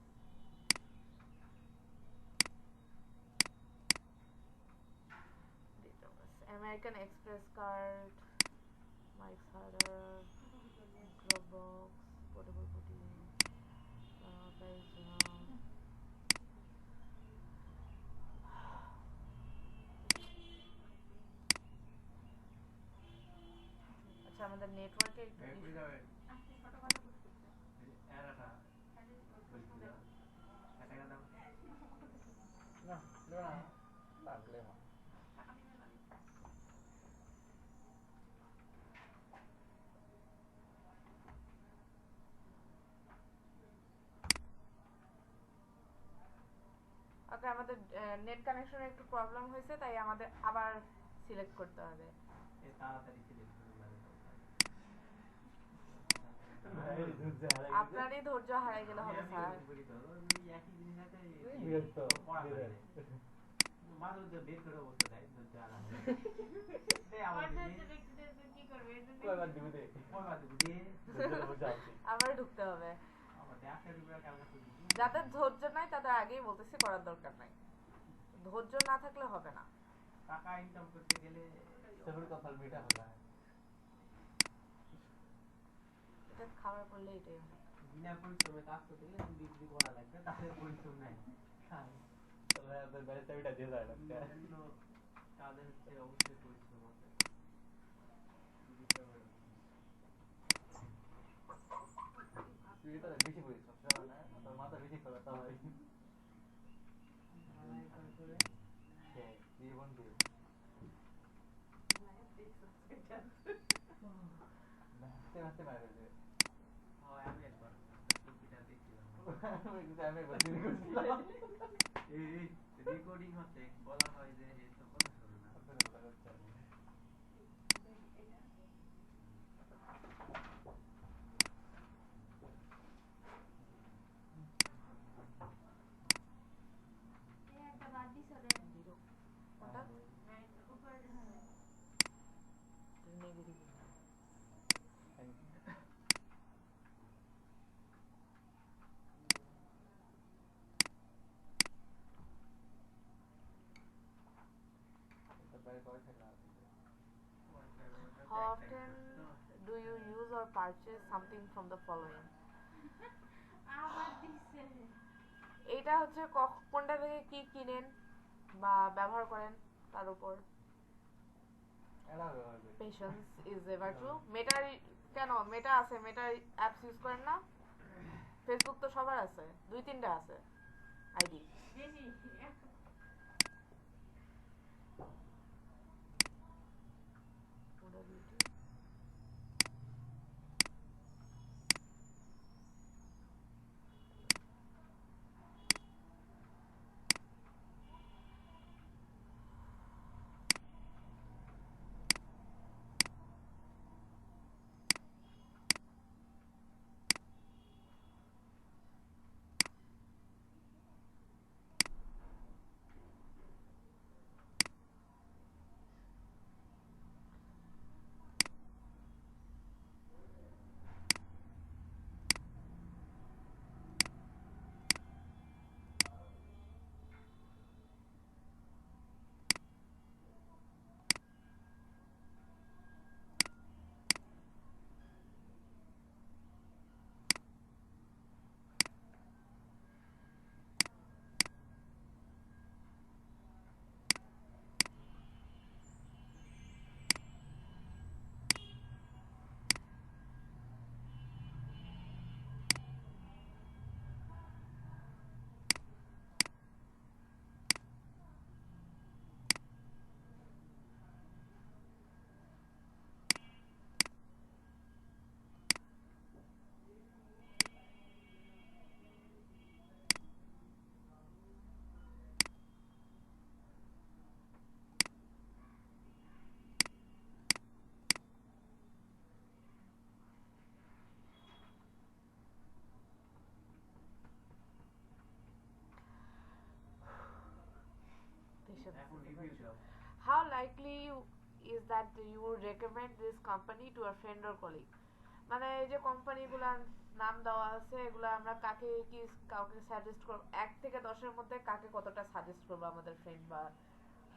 American Express card, Mike's Harder, Dropbox, Portable Putty, আচ্ছা আমাদের নেটওয়ার্কে একটু ব্যাগ করে issue- যাবে আজকে ছোট কথা বলতে এরাটা বলছিল টাকা দাও না না লাগলে না ওকে আমাদের নেট কানেকশনে একটু প্রবলেম হয়েছে তাই আমাদের আবার সিলেক্ট করতে হবে এ তাড়াতাড়ি সিলেক্ট করে লাগে আপনারই ধৈর্য হারিয়ে গেলে হবে স্যার একই জিনিস আছে বিরক্ত পড়া করে মাঝে মধ্যে বের করে অবস্থা দেয় ধৈর্য হারা আমার ব্যক্তিদের কি করবে এর জন্য কয়বার দিবি দে পড়া দেবো দিয়ে আবার ঢুকতে হবে আমার দেখা দিবে কালকে করি যাদের ধৈর্য নাই তাদের আগেই বলতেছি করার দরকার নাই ধৈর্য না থাকলে হবে না টাকা ইনকাম করতে গেলে সবর কথা মিটা হলা এটা খাবার করলে এটাই হয় বিনা পরিশ্রমে কাজ করতে গেলে ডিগ্রি করা লাগবে তাদের পরিশ্রম নাই তাহলে আপনার বাইরে চাবিটা দিয়ে যায় না অন্যান্য কাজের হচ্ছে অবশ্যই পরিশ্রম আছে তুই তো বেশি পরিশ্রম না তোর মাথা বেশি খরচ হয় হ্যাঁ জীবন দিয়ে নাচতে নাচতে মারা যায় হয় আমি একবার টুপিটা দেখছিলাম আমি একবার চুরি করছিলাম এই রেকর্ডিং হচ্ছে বলা হয় যে এসব কথা শোনো না এই একটা বাদ দিছ রে কোনটা উপরে negative How often do you use or purchase something from the following? আবার দিছে এইটা হচ্ছে কোনটা থেকে কি কিনেন বা ব্যবহার করেন তার উপর পেশেন্স ইজ এ ভার্চু মেটার কেন মেটা আছে মেটার অ্যাপস ইউজ করেন না ফেসবুক তো সবার আছে 2-3টা আছে আইডি বেশি এখন রিভিউ দাও How likely is that you would recommend this company to a friend or colleague? মানে এই যে কোম্পানিগুলোর নাম দেওয়া আছে এগুলো আমরা কাকে কি কাউকে সাজেস্ট করব 1 থেকে 10 এর মধ্যে কাকে কতটা সাজেস্ট করব আমাদের ফ্রেন্ড বা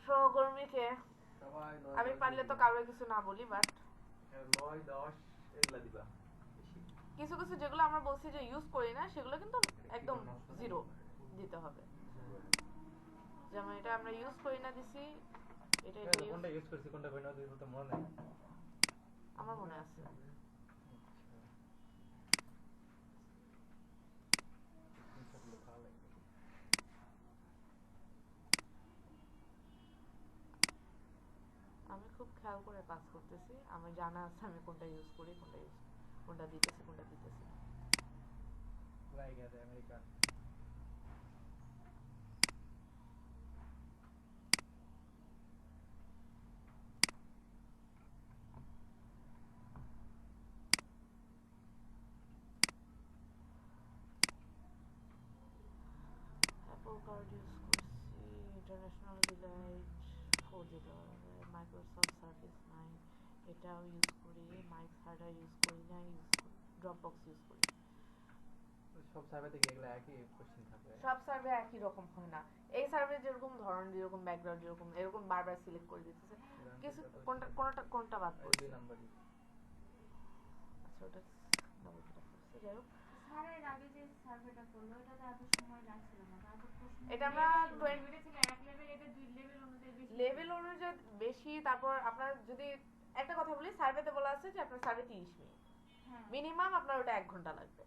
সহকর্মীকে সবাই আমি পারলে তো কারোর কিছু না বলি, বাট 9 10 এগুলা দিবা বেশি। কিছু কিছু যেগুলো আমরা বলছি যে ইউজ করি না সেগুলো কিন্তু একদম জিরো দিতে হবে। যেমন এটা আমরা ইউজ করি না দিছি, এটা কোনটা ইউজ করছি কোনটা করি না দিই তো মনে নাই। আমার মনে আছে। আমি খুব খেয়াল করে কাজ করতেছি, আমার জানা আছে আমি কোনটা ইউজ করি, কোনটা দিতেছি না। লাইক আছে আমেরিকান। অ্যাপল কার্ড ইউজ করছি, ইন্টারন্যাশনাল ডিলাইট 4 দিতে হবে, মাইক্রোসফট সার্ভিস 9 এটাও ইউজ করি, মাইক হার্ডার ইউজ করি না, ড্রপবক্স ইউজ করি। সব সার্ভেতে কি এগুলা একই কোশ্চেন থাকে? সব সার্ভে একই রকম হয় না। এই সার্ভে যেরকম ধরন, যেরকম ব্যাকগ্রাউন্ড, যেরকম এরকম বারবার সিলেক্ট করে দিতেছে, কিছু কোনটা বাদ ওই পড়ছে। 2 নাম্বারই। আচ্ছা ওটা ডাবল ক্লিক করছি, যাই হোক। স্যারের আগে যে সার্ভেটা করলো এটাতে এত সময় লাগছিল না, তারপর প্রশ্ন এটা আমরা এটা ছিল এক লেভেল, এটা 2 লেভেল অনুযায়ী বেশি লেভেল অনুযায়ী বেশি। তারপর আপনার যদি একটা কথা বলি, সার্ভেতে বলা আছে যে আপনার সার্ভে 30 মিনিট, হ্যাঁ মিনিমাম আপনার ওটা 1 ঘন্টা লাগবে।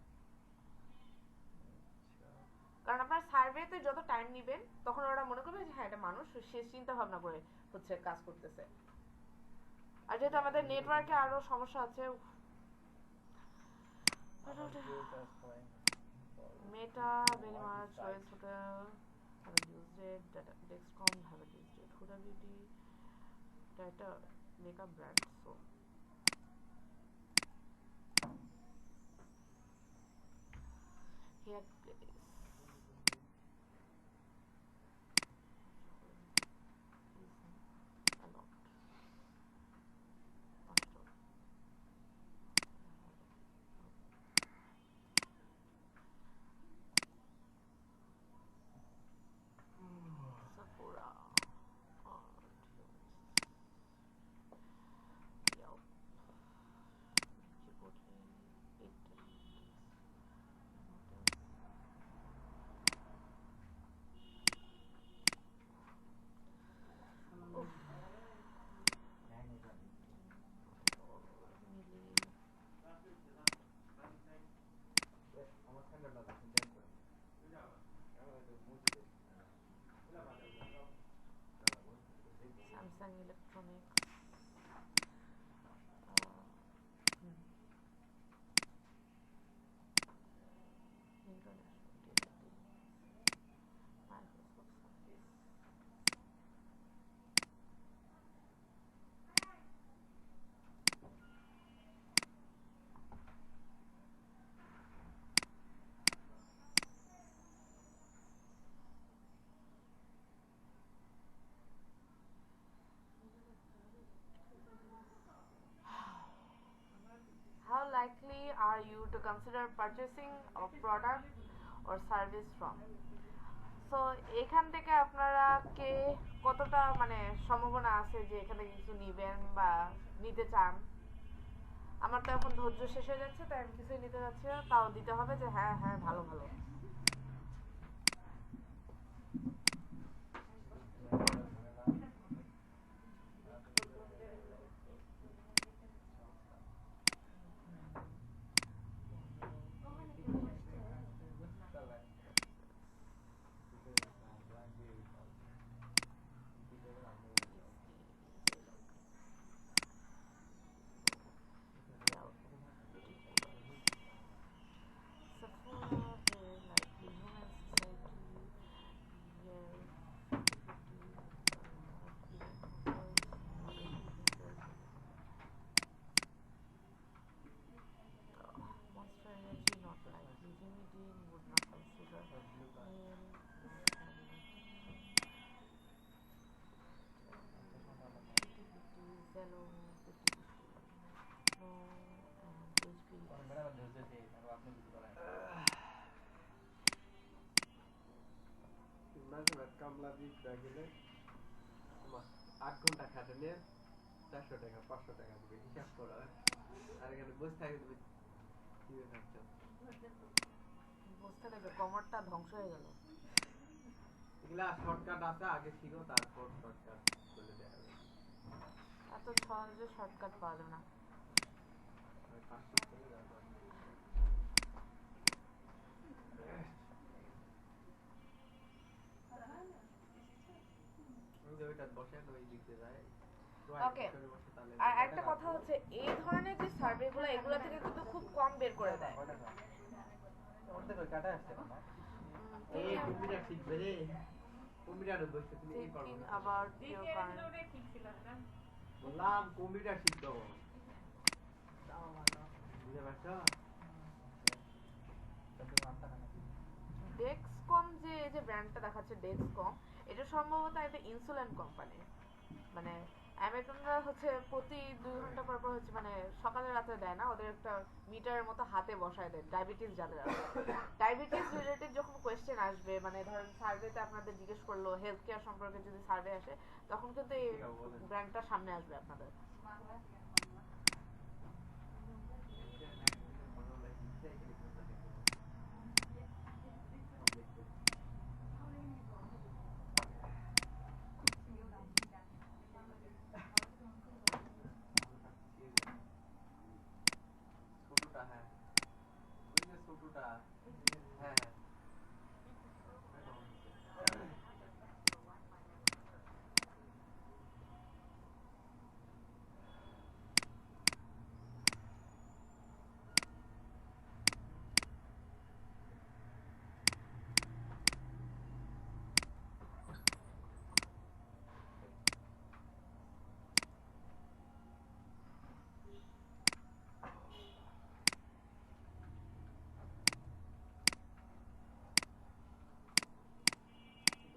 কারণ আপনার সার্ভেতে যত টাইম নেবেন তখন ওরা মনে করবে যে হ্যাঁ এটা মানুষ, সে চিন্তা ভাবনা করে হচ্ছে কাজ করতেছে। আর যেহেতু আমাদের নেটওয়ার্কে আরো সমস্যা আছে, মেটা very much, Royal Hotel haven't used it, Dexcom haven't used it, Huda Beauty এটা makeup brand, so here glaze Sephora Yelp Chipotle আমার স্ট্যান্ডার্ড আছে চেঞ্জ করে। Samsung Electronics, International Delivery, Microsoft Surface. How likely are you to consider purchasing a product or service from? So এখান থেকে আপনারা কে কতটা মানে সম্ভাবনা আছে যে এখান থেকে কিছু নিবেন বা নিতে চান? আমার তো এখন ধৈর্য শেষ হয়ে যাচ্ছে, তাই আমি কিছুই নিতে যাচ্ছি না, তাও দিতে হবে যে হ্যাঁ হ্যাঁ ভালো ভালো। কামলা দিক গেলে 8 ঘন্টা খাটালে 400 টাকা 500 টাকা দিবে হিসাব করো আর এখানে বসে থাকে তুমি কি ভাবছো বুঝতে দেবে কমরটা ধ্বংস হয়ে গেল। এগুলা শর্টকাট আছে আগে শিখো তারপর শর্টকাট করে দেওয়া হবে এত সহজে শর্টকাট পাওয়া যাবে না। আমি কাজ শিখতে হবে তারপর ওই যে ওইটা বসে ওই দিক দিয়ে যায় ওকে আর একটা কথা হচ্ছে এই ধরনের যে সার্ভেগুলো এগুলো থেকে কিন্তু খুব কম বের করে দেয়। অর্ধেক ওই কাটা আসছে না এই কম্পিউটার শিখবে রে কম্পিউটারে বসে তুমি কি করবে Thinking about your current বললাম কম্পিউটার শিখতে হবে বুঝতে পারছো ডেক্সকম যে এই যে ব্র্যান্ডটা দেখাচ্ছে ডেক্সকম এটা সম্ভবত একটা ইনসুলিন কোম্পানি। মানে আমেরিকানরা হচ্ছে প্রতি 2 ঘন্টা পর পর হচ্ছে মানে সকালে রাতে দেয় না ওদের একটা মিটারের মতো হাতে বসায় দেয় ডায়াবেটিস যাদের আছে ডায়াবেটিস রিলেটেড যখন কোয়েশ্চেন আসবে মানে ধরেন সার্ভেতে আপনাদের জিজ্ঞেস করলো হেলথ কেয়ার সম্পর্কে যদি সার্ভে আসে তখন কিন্তু এই ব্র্যান্ডটা সামনে আসবে আপনাদের। ছোটটা হ্যাঁ ওই যে ছোটটা হ্যাঁ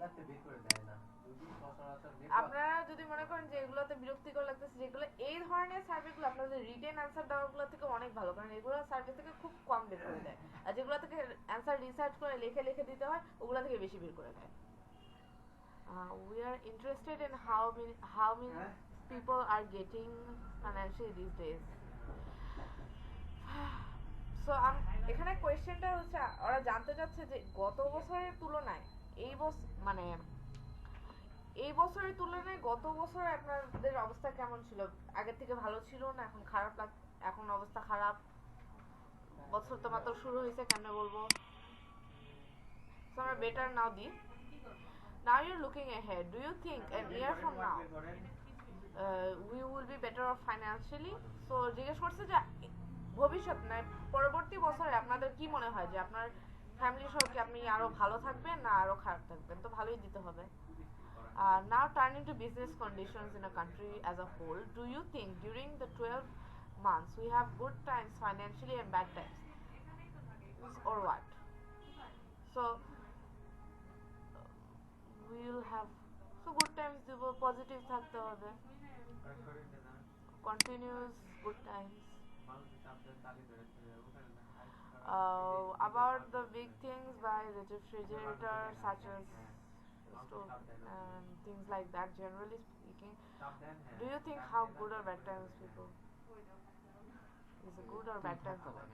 লাগতে বের করে দেয় না যদি সচরাচর আপনারা যদি মনে করেন যে এগুলোতে বিরক্তিকর লাগতেছে যেগুলো এই ধরনের সার্ভেগুলো আপনাদের রিটেন অ্যান্সার দেওয়াগুলো থেকে অনেক ভালো কারণ এগুলো সার্ভে থেকে খুব কম বের করে দেয় আর যেগুলো থেকে অ্যান্সার রিসার্চ করে লিখে লিখে দিতে হয় ওগুলো থেকে বেশি বের করে দেয়। We are interested in how many people are getting financially these days. So এখানে কোয়েশ্চেনটা হচ্ছে ওরা জানতে চাচ্ছে যে গত বছরের তুলনায় এই বছরের তুলনায় গত বছর আপনাদের অবস্থা কেমন ছিল? আগের থেকে ভালো ছিল না এখন খারাপ এখন অবস্থা খারাপ? বছর তো মাত্র শুরু হয়েছে কেমনে বলবো? So আমরা better now the now you're looking ahead do you think a year from now we will be better off financially? So জিজ্ঞেস করছে যে ভবিষ্যৎ মানে পরবর্তী বছরে আপনাদের কি মনে হয় যে আপনার ফ্যামিলি সহ কি আপনি আরো ভালো থাকবেন না আরো খারাপ থাকবেন? তো ভালোই দিতে হবে। Now turning to business conditions in a country as a whole, do you think during the 12 months we have good times financially and bad times? Or what? So we will have good times দিব positive থাকতে হবে continuous good times. About the big things by the refrigerator such as stove and things like that generally speaking do you think how good or bad times people is a good or bad time for them?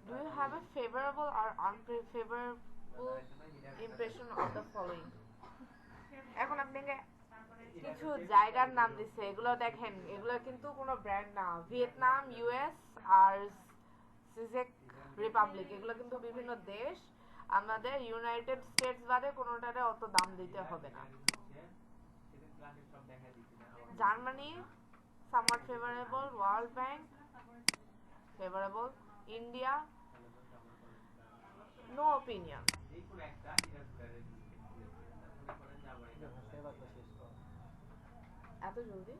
Do you have a favorable or unfavorable impression of the following? এখন আপনাকে কিছু জায়গার নাম দিছে এগুলো দেখেন এগুলো কিন্তু কোনো ব্র্যান্ড না ভিয়েতনাম ইউএস আর সিজেক রিপাবলিক এগুলো কিন্তু বিভিন্ন দেশ আমাদের ইউনাইটেড স্টেটস বাদে কোনোটারে অত দাম দিতে হবে না। Germany somewhat favorable world bank favorable India no opinion. এত জলদি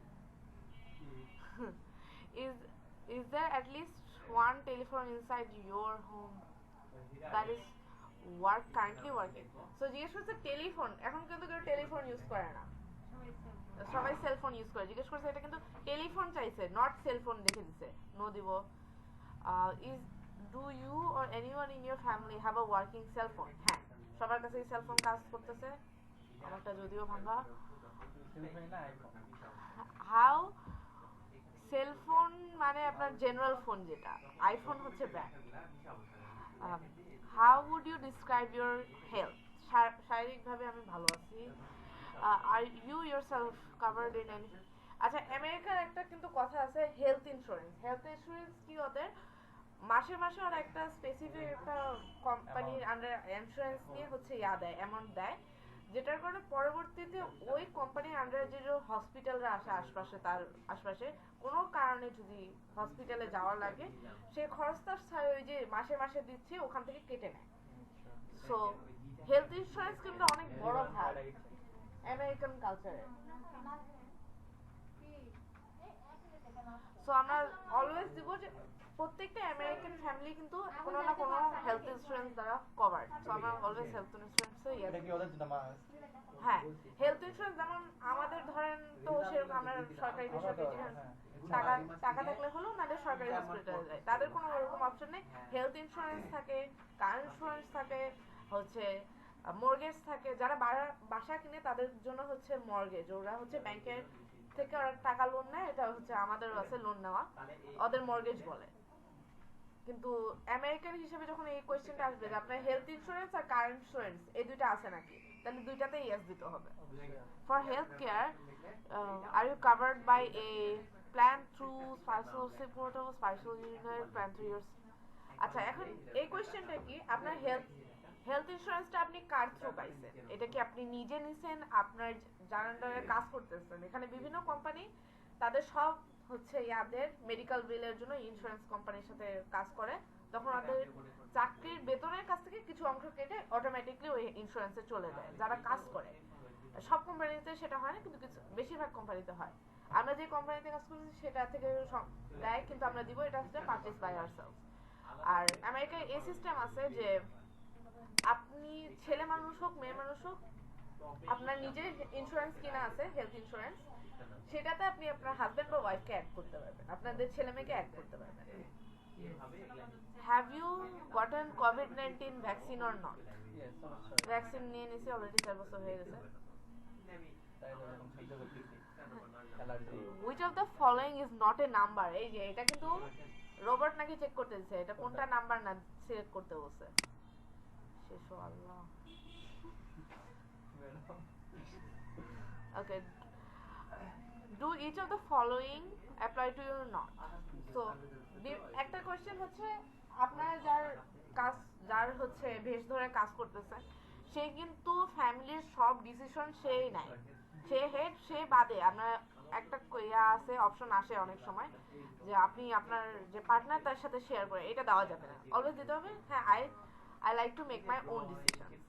is there at least one telephone inside your home that is currently working? So জিজ্ঞেস করছে টেলিফোন এখন কিন্তু কেউ টেলিফোন ইউজ করে না সবাই সেল ফোন ইউজ করে। জিজ্ঞেস করছে এটা কিন্তু টেলিফোন চাইছে, নট সেল ফোন দেখে দিছে, নো দিব। Is do you or anyone in your family have a working cell phone? হ্যাঁ, সবার কাছে সেল ফোন কাজ করতেছে, আমারটা যদিও ভাঙা। হাউ সেল ফোন মানে আপনার জেনারেল ফোন, যেটা আইফোন হচ্ছে brand. How would you describe your health? শারীরিকভাবে আমি ভালো আছি। Are you yourself covered in any? আচ্ছা, আমেরিকার একটা কিন্তু কথা আছে হেলথ ইন্স্যুরেন্স। হেলথ ইন্স্যুরেন্স কি ওদের মাসে মাসে ওরা একটা স্পেসিফিক একটা কোম্পানির আন্ডার ইন্স্যুরেন্স নিয়ে হচ্ছে দেয়, অ্যামাউন্ট দেয়, যেটার কারণে পরবর্তীতে ওই কোম্পানির আন্ডারে যে হসপিটালরা আসে আশপাশে, তার আশপাশে কোনো কারণে যদি হসপিটালে যাওয়া লাগে, সেই খরচটা ওই যে মাসে মাসে দিচ্ছে ওখান থেকে কেটে নেয়। সো হেলথ ইন্স্যুরেন্স কিন্তু অনেক বড় ভাগ আমেরিকান কালচারে। সো আমরা অলওয়েজ দিব যে প্রত্যেকটা আমেরিকান ফ্যামিলি কিন্তু কোনো না কোনো হেলথ ইন্স্যুরেন্স দ্বারা কভার্ড। সো আমরা অলওয়েজ হেলথ ইন্স্যুরেন্সে এটা কি ওদের জন্য মাস? হ্যাঁ, হেলথ ইন্স্যুরেন্স যেমন আমাদের ধরেন তো সেরকম আমরা সরকারি বেসরকারি টাকা টাকা থাকলে হলো, নাহলে সরকারি হসপিটালে যায়, তাদের কোনো ওরকম অপশন নেই। হেলথ ইন্স্যুরেন্স থাকে, কার ইন্স্যুরেন্স থাকে, হচ্ছে মর্গেজ থাকে। যারা বাসা কিনে তাদের জন্য হচ্ছে মর্গেজ, ওরা হচ্ছে ব্যাংকের থেকে ওরা টাকা লোন নেয়, এটা হচ্ছে আমাদের আছে লোন নেওয়া, ওদের মর্গেজ বলে। কিন্তু আমেরিকান হিসেবে যখন এই কোয়েশ্চেনটা আসবে যে আপনার হেলথ ইন্স্যুরেন্স আর কার ইন্স্যুরেন্স এই দুইটা আছে নাকি, তাহলে দুইটাতেই ইয়েস দিতে হবে। For health care are you covered by a plan through special support of special unit plan through years? আচ্ছা, এখন এই কোয়েশ্চেনটা কি, আপনার হেলথ ইন্স্যুরেন্সটা আপনি কার থ্রু পাইছেন? এটা কি আপনি নিজে নিছেন, আপনার যার আন্ডারে কাজ করতেছেন? এখানে বিভিন্ন কোম্পানি তাদের সব হচ্ছে ইয়াদের মেডিকেল বিলের জন্য ইন্স্যুরেন্স কোম্পানির সাথে কাজ করে, তখন ওদের চাকরির বেতনের কাছ থেকে কিছু অংশ কেটে অটোমেটিকলি ওই ইন্স্যুরেন্সে চলে যায় যারা কাজ করে। সব কোম্পানিতে সেটা হয় না, কিন্তু কিছু বেশিরভাগ কোম্পানিতে হয়। আমরা যে কোম্পানিতে কাজ করছি সেটা থেকে দেয়, কিন্তু আমরা দিব এটা হচ্ছে পারচেজ বাই আওয়ারসেলফ। আর আমেরিকায় এই সিস্টেম আছে যে আপনি ছেলে মানুষ হোক মেয়ে মানুষ হোক, আপনার নিজের ইন্স্যুরেন্স কিনা আছে হেলথ ইন্স্যুরেন্স, সেটাতে আপনি আপনার হাজবেন্ড বা ওয়াইফকে অ্যাড করতে পারবেন, আপনাদের ছেলে মেয়েকে অ্যাড করতে পারবেন। হ্যাভ ইউ গটন কোভিড-19 ভ্যাকসিন অর নট? ভ্যাকসিন নিয়ে নিছি অলরেডি, 4 বছর হয়ে গেছে। Which of the following is not a number? এই যে এটা কিন্তু রোবট নাকি চেক করতে দিছে, এটা কোনটা নাম্বার না সিলেক্ট করতে বলছে। শেষ আল্লাহ। Okay, do each of the following apply to you or not? So একটা কোশ্চেন হচ্ছে আপনার যার হচ্ছে ভেষ ধরে কাজ করতেছে, সে কিন্তু ফ্যামিলির সব ডিসিশন সেই নেয়, সে হেড, সে বাদে আপনার একটা আছে অপশন আসে অনেক সময় যে আপনি আপনার যে পার্টনার তার সাথে শেয়ার করে, এটা দেওয়া যাবে না, অলওয়েজ দিতে হবে হ্যাঁ I like to make my own decisions.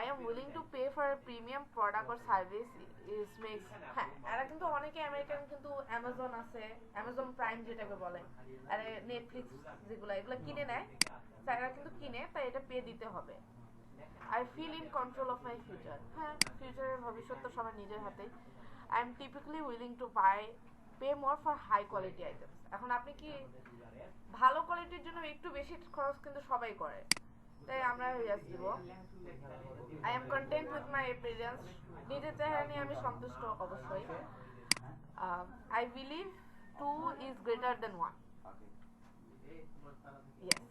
I am willing to pay for a premium product or service is makes হ্যাঁ, এরা কিন্তু অনেকে আমেরিকান কিন্তু অ্যামাজন আছে, অ্যামাজন প্রাইম যেটাকে বলে, আর নেটফ্লিক্স যেগুলো এগুলো কিনে নেয়, এরা কিন্তু কিনে, তাই এটা পে দিতে হবে। I feel in control of my future. হ্যাঁ, ফিউচারের ভবিষ্যৎ তো সবার নিজের হাতেই। I am typically willing to pay more for high quality items. এখন আপনি কি ভালো কোয়ালিটির জন্য একটু বেশি খরচ কিন্তু সবাই করে, তাই আমরা ইয়েস দিব। I am content with my appearance. নিজের চেহারা নিয়ে আমি সন্তুষ্ট অবশ্যই। I believe 2 is greater than 1. Yes,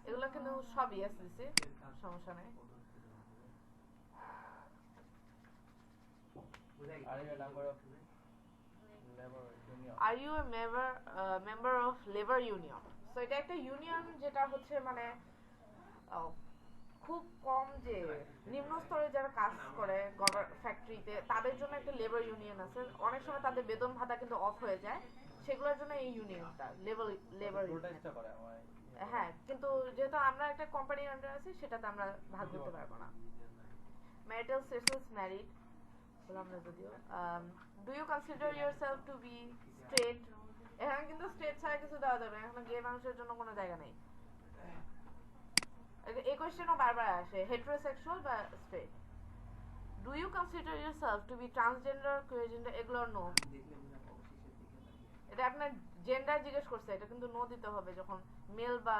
এগুলো কিন্তু সব ইয়েস দিছি, সমস্যা নেই। Are you a member of labor union? So এটা একটা ইউনিয়ন যেটা হচ্ছে মানে খুব কম যে নিম্ন স্তরে যারা কাজ করে ফ্যাক্টরিতে, তাদের জন্য একটা লেবার ইউনিয়ন আছে। অনেক সময় তাদের বেতন ভাতা কিন্তু অফ হয়ে যায়, সেগুলোর জন্য এই ইউনিয়নটা লেবার ইউনিয়ন। হ্যাঁ, কিন্তু যেহেতু আমরা একটা কোম্পানির আন্ডারে আছি, সেটাতে আমরা ভাগ করতে পারবো না। ম্যারিটাল স্ট্যাটাস ম্যারিড বললাম না যদিও। Do you consider yourself to be straight? এখানে কিন্তু স্ট্রেট ছাড়া কিছু দেওয়া যাবে না, এখানে গে মানুষের জন্য কোনো জায়গা নেই। এই কোশ্চেনও বারবার আসে, হেটেরোসেক্সুয়াল বা straight. Do you consider yourself to be transgender, queer gender? এগুলো no. এটা আপনার জেন্ডার জিজ্ঞেস করছে, এটা কিন্তু নো দিতে হবে যখন মেল বা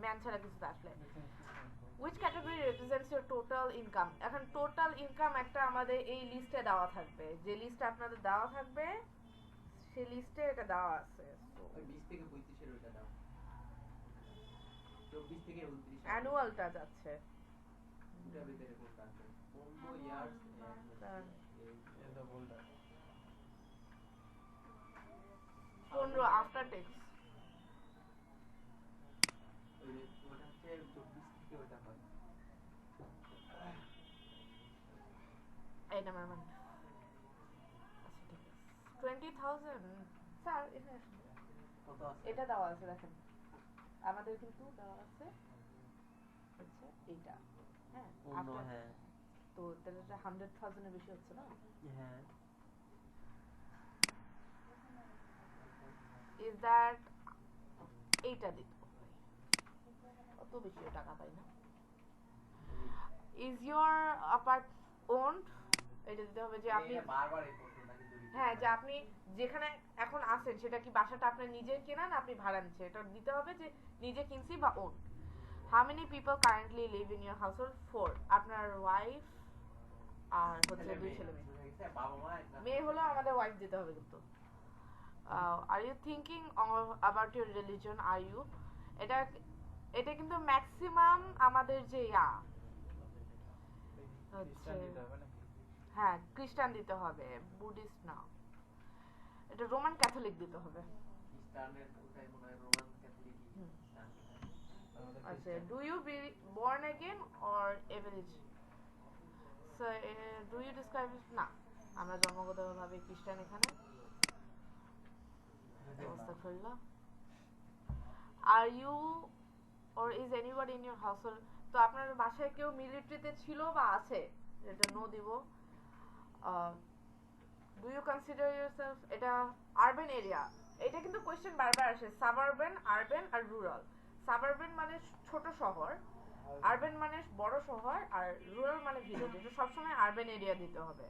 ম্যান ছাড়া কিছু আসলে। Which category represents your total income? এখন টোটাল ইনকাম একটা আমাদের এই লিস্টে দেওয়া থাকবে, যে লিস্টে আপনাদের দেওয়া থাকবে সেই লিস্টে এটা দেওয়া আছে। ওই 20 থেকে 35 এর ওটা দাও, 24 থেকে 29 অ্যানুয়ালটা যাচ্ছে দুটার ভিতরে কোনটা আছে? 15 ইয়ার্স এটা বলটা 15 আফটার ট্যাক্স। ওই ওটা হচ্ছে 24 থেকে ওটা হয়। এই নাম্বার মান আচ্ছা ঠিক আছে 20,000 স্যার এখানে আসুন। কত আছে? এটা দেওয়া আছে দেখেন, আমাদের কিন্তু দেওয়া আছে হচ্ছে এইটা, হ্যাঁ after- হ্যাঁ তো তাহলে এটা 100,000 এর বেশি হচ্ছে না? হ্যাঁ ইজ দ্যাট এইটা দিতে হবে, অত বেশি টাকা পাই না। Is your apart owned? এটা দিতে হবে যে আপনি, এটা বারবার এই প্রশ্নটা কিন্তু repeat হ্যাঁ যে হয়। আপনি যেখানে এখন আছেন সেটা কি বাসাটা আপনার নিজের কেনা না আপনি ভাড়া নিচ্ছেন, এটা দিতে হবে যে নিজে কিনছি বা own. How many people currently live in your household? 4, আপনার ওয়াইফ আর হচ্ছে 2 ছেলে মেয়ে। বুঝা গেছে? বাবা মা একটা মেয়ে হলো আমাদের ওয়াইফ দিতে হবে কিন্তু। Are you thinking about your religion? Are you, এটা এটা কিন্তু ম্যাক্সিমাম আমাদের যে হচ্ছে খ্রিস্টান দিতে হবে নাকি? হ্যাঁ খ্রিস্টান দিতে হবে, বুদ্ধিস্ট না, এটা রোমান ক্যাথলিক দিতে হবে। খ্রিস্টানের ওটাই মনে হয় রোমান ক্যাথলিক হুম। খ্রিস্টান। আমাদের আচ্ছা, খ্রিস্টান। Do you be born again or average? So do you describe it? না, আমরা জন্মগতভাবে খ্রিস্টান এখানে। আস্তাগফিরুল্লাহ। Are you or is anybody in your household? তো আপনার বাসায় কেউ মিলিটারিতে ছিল বা আছে? এটা নো দিব। Do you consider yourself, এটা আরবান এরিয়া, এটা কিন্তু কোশ্চেন বারবার আসে, সাবারবান, আরবান আর রুরাল। সাবারবান মানে ছোট শহর, আরবান মানে বড় শহর, আর রুরাল মানে ভিলেজ। এটা সবসময় আরবান এরিয়া দিতে হবে।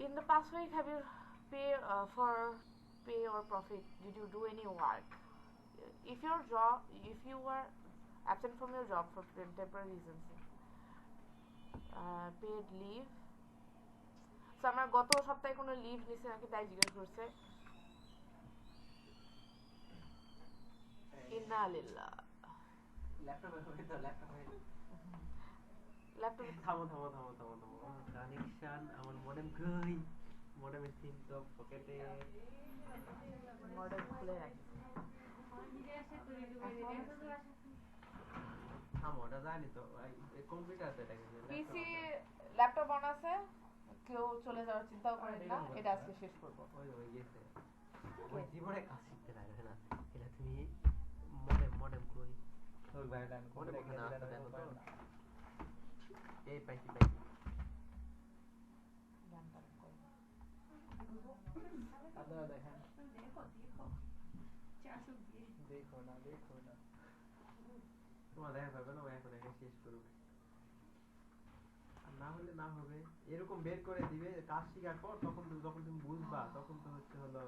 In the past week, have you pay or profit? Did you do any work? If you were absent from your job for temporary reasons, paid leave. So আমার গত সপ্তাহে কোনো leave নিছে নাকি তাই জিজ্ঞেস করছে। ইন্না লিল্লাহ। ল্যাপটপে হবে তো ল্যাপটপে। ল্যাপটপ থামো থামো থামো থামো থামো। কানেকশন আমার মডেম কই? মডেমের সিম তো পকেটে। মডেল খুলে রাখি। থামো ওটা জানি তো, কম্পিউটার তো এটা কিন্তু পিসি ল্যাপটপ অন আছে, কেউ চলে যাওয়ার চিন্তাও করেন না, এটা আজকে শেষ করব। ওই ওই গেছে। ওই জীবনে কাজ শিখতে পারবে না। এটা তুমি মডেম মডেম কই? তোর ভাইটা মডেম কোনটা ওখানে কিনে আছে দিলেন দেখো তো? তো। এই পাইছি পাইছি। আপনারা দেখেন। দেখো দেখো না দেখো না। তোমার দেখা পাবে না, ও এখন এটা শেষ করুক। আর না হলে না হবে, এরকম বের করে দিবে কাজ শিখার পর, তখন যখন তুমি বুঝবা তখন তো হচ্ছে হলো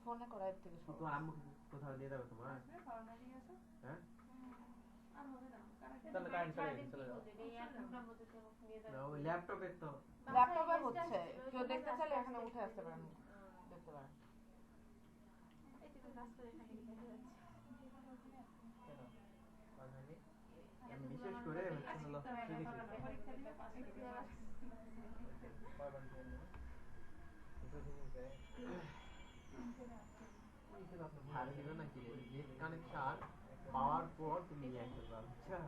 ফোনে করার থেকে সব। তোমার আম্মু কোথাও নিয়ে যাবে তোমার? হ্যাঁ তাহলে কারেন্ট চলে গেছে, চলে যাও। না, ওই ল্যাপটপের তো ল্যাপটপে হচ্ছে, কেউ দেখতে চাইলে এখানে উঠে আসতে পারেন, দেখতে পারেন। কেন? বাঙালি? বিশেষ করে হচ্ছে হলো কয়বার দিয়ে নেবে? দুটো জিনিস দেয়। ভালো ছিল নাকি রে, নেট কানেকশন পাওয়ার পর তুমি নিয়ে আসতে পারো, বুঝছা?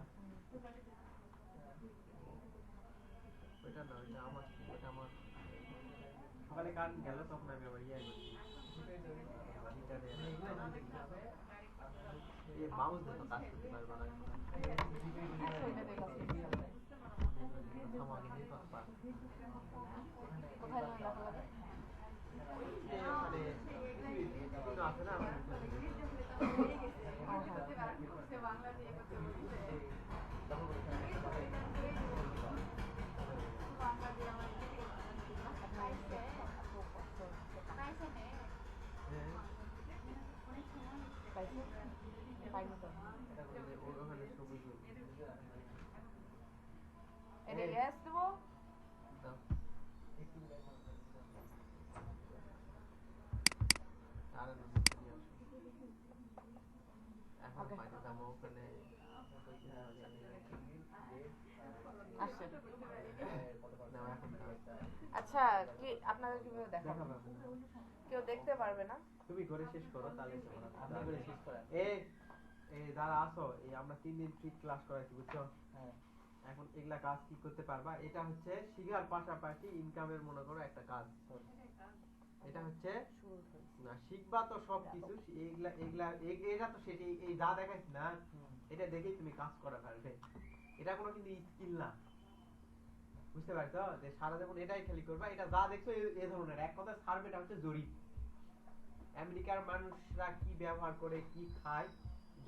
ওইটা না, ওইটা আমার, ওইটা আমার সকালে কারেন্ট গেল তখন আমি আবার ইয়ে করছি মাউস দিয়ে তো কাজ করতে পারবো না এখন। আমাকে দিয়ে তো পার কোথায় যেন লেখা লাগে? ওখানে বিভিন্ন আছে না, আমার পাইছো পাইনি তো ওখানে সবুজ এটা ইয়েস দেবো দাও আরে না নিচে নিয়ে আসো এখন Okay. পানি দাম ওখানে আসছে নাও এখন দাও। আচ্ছা কি আপনারা কিভাবে দেখাবো দেখাবো এখন। কেউ দেখতে পারবে না তুমি করে শেষ করো তাহলে তোমার আপনি করে শেষ করেন। এই এই যারা আসো এই আমরা 3 দিন ফ্রি ক্লাস করাইছি বুঝছো হ্যাঁ এখন এগুলা কাজ কি করতে পারবা এটা হচ্ছে শিখার পাশাপাশি ইনকামের মনে করো একটা কাজ এটা হচ্ছে না শিখবা তো সব কিছু এগুলা এগুলা এটা তো সেটি এই যা দেখাইছি না এটা দেখেই তুমি কাজ করা পারবে এটা কোনো কিন্তু স্কিল না বুঝতে পারছো যে সারা জীবন এটাই খালি করবা এটা যা দেখছো এই ধরনের এক কথা সার্ভেটা হচ্ছে জরিপ আমেরিকার মানুষরা কি ব্যবহার করে কি খায়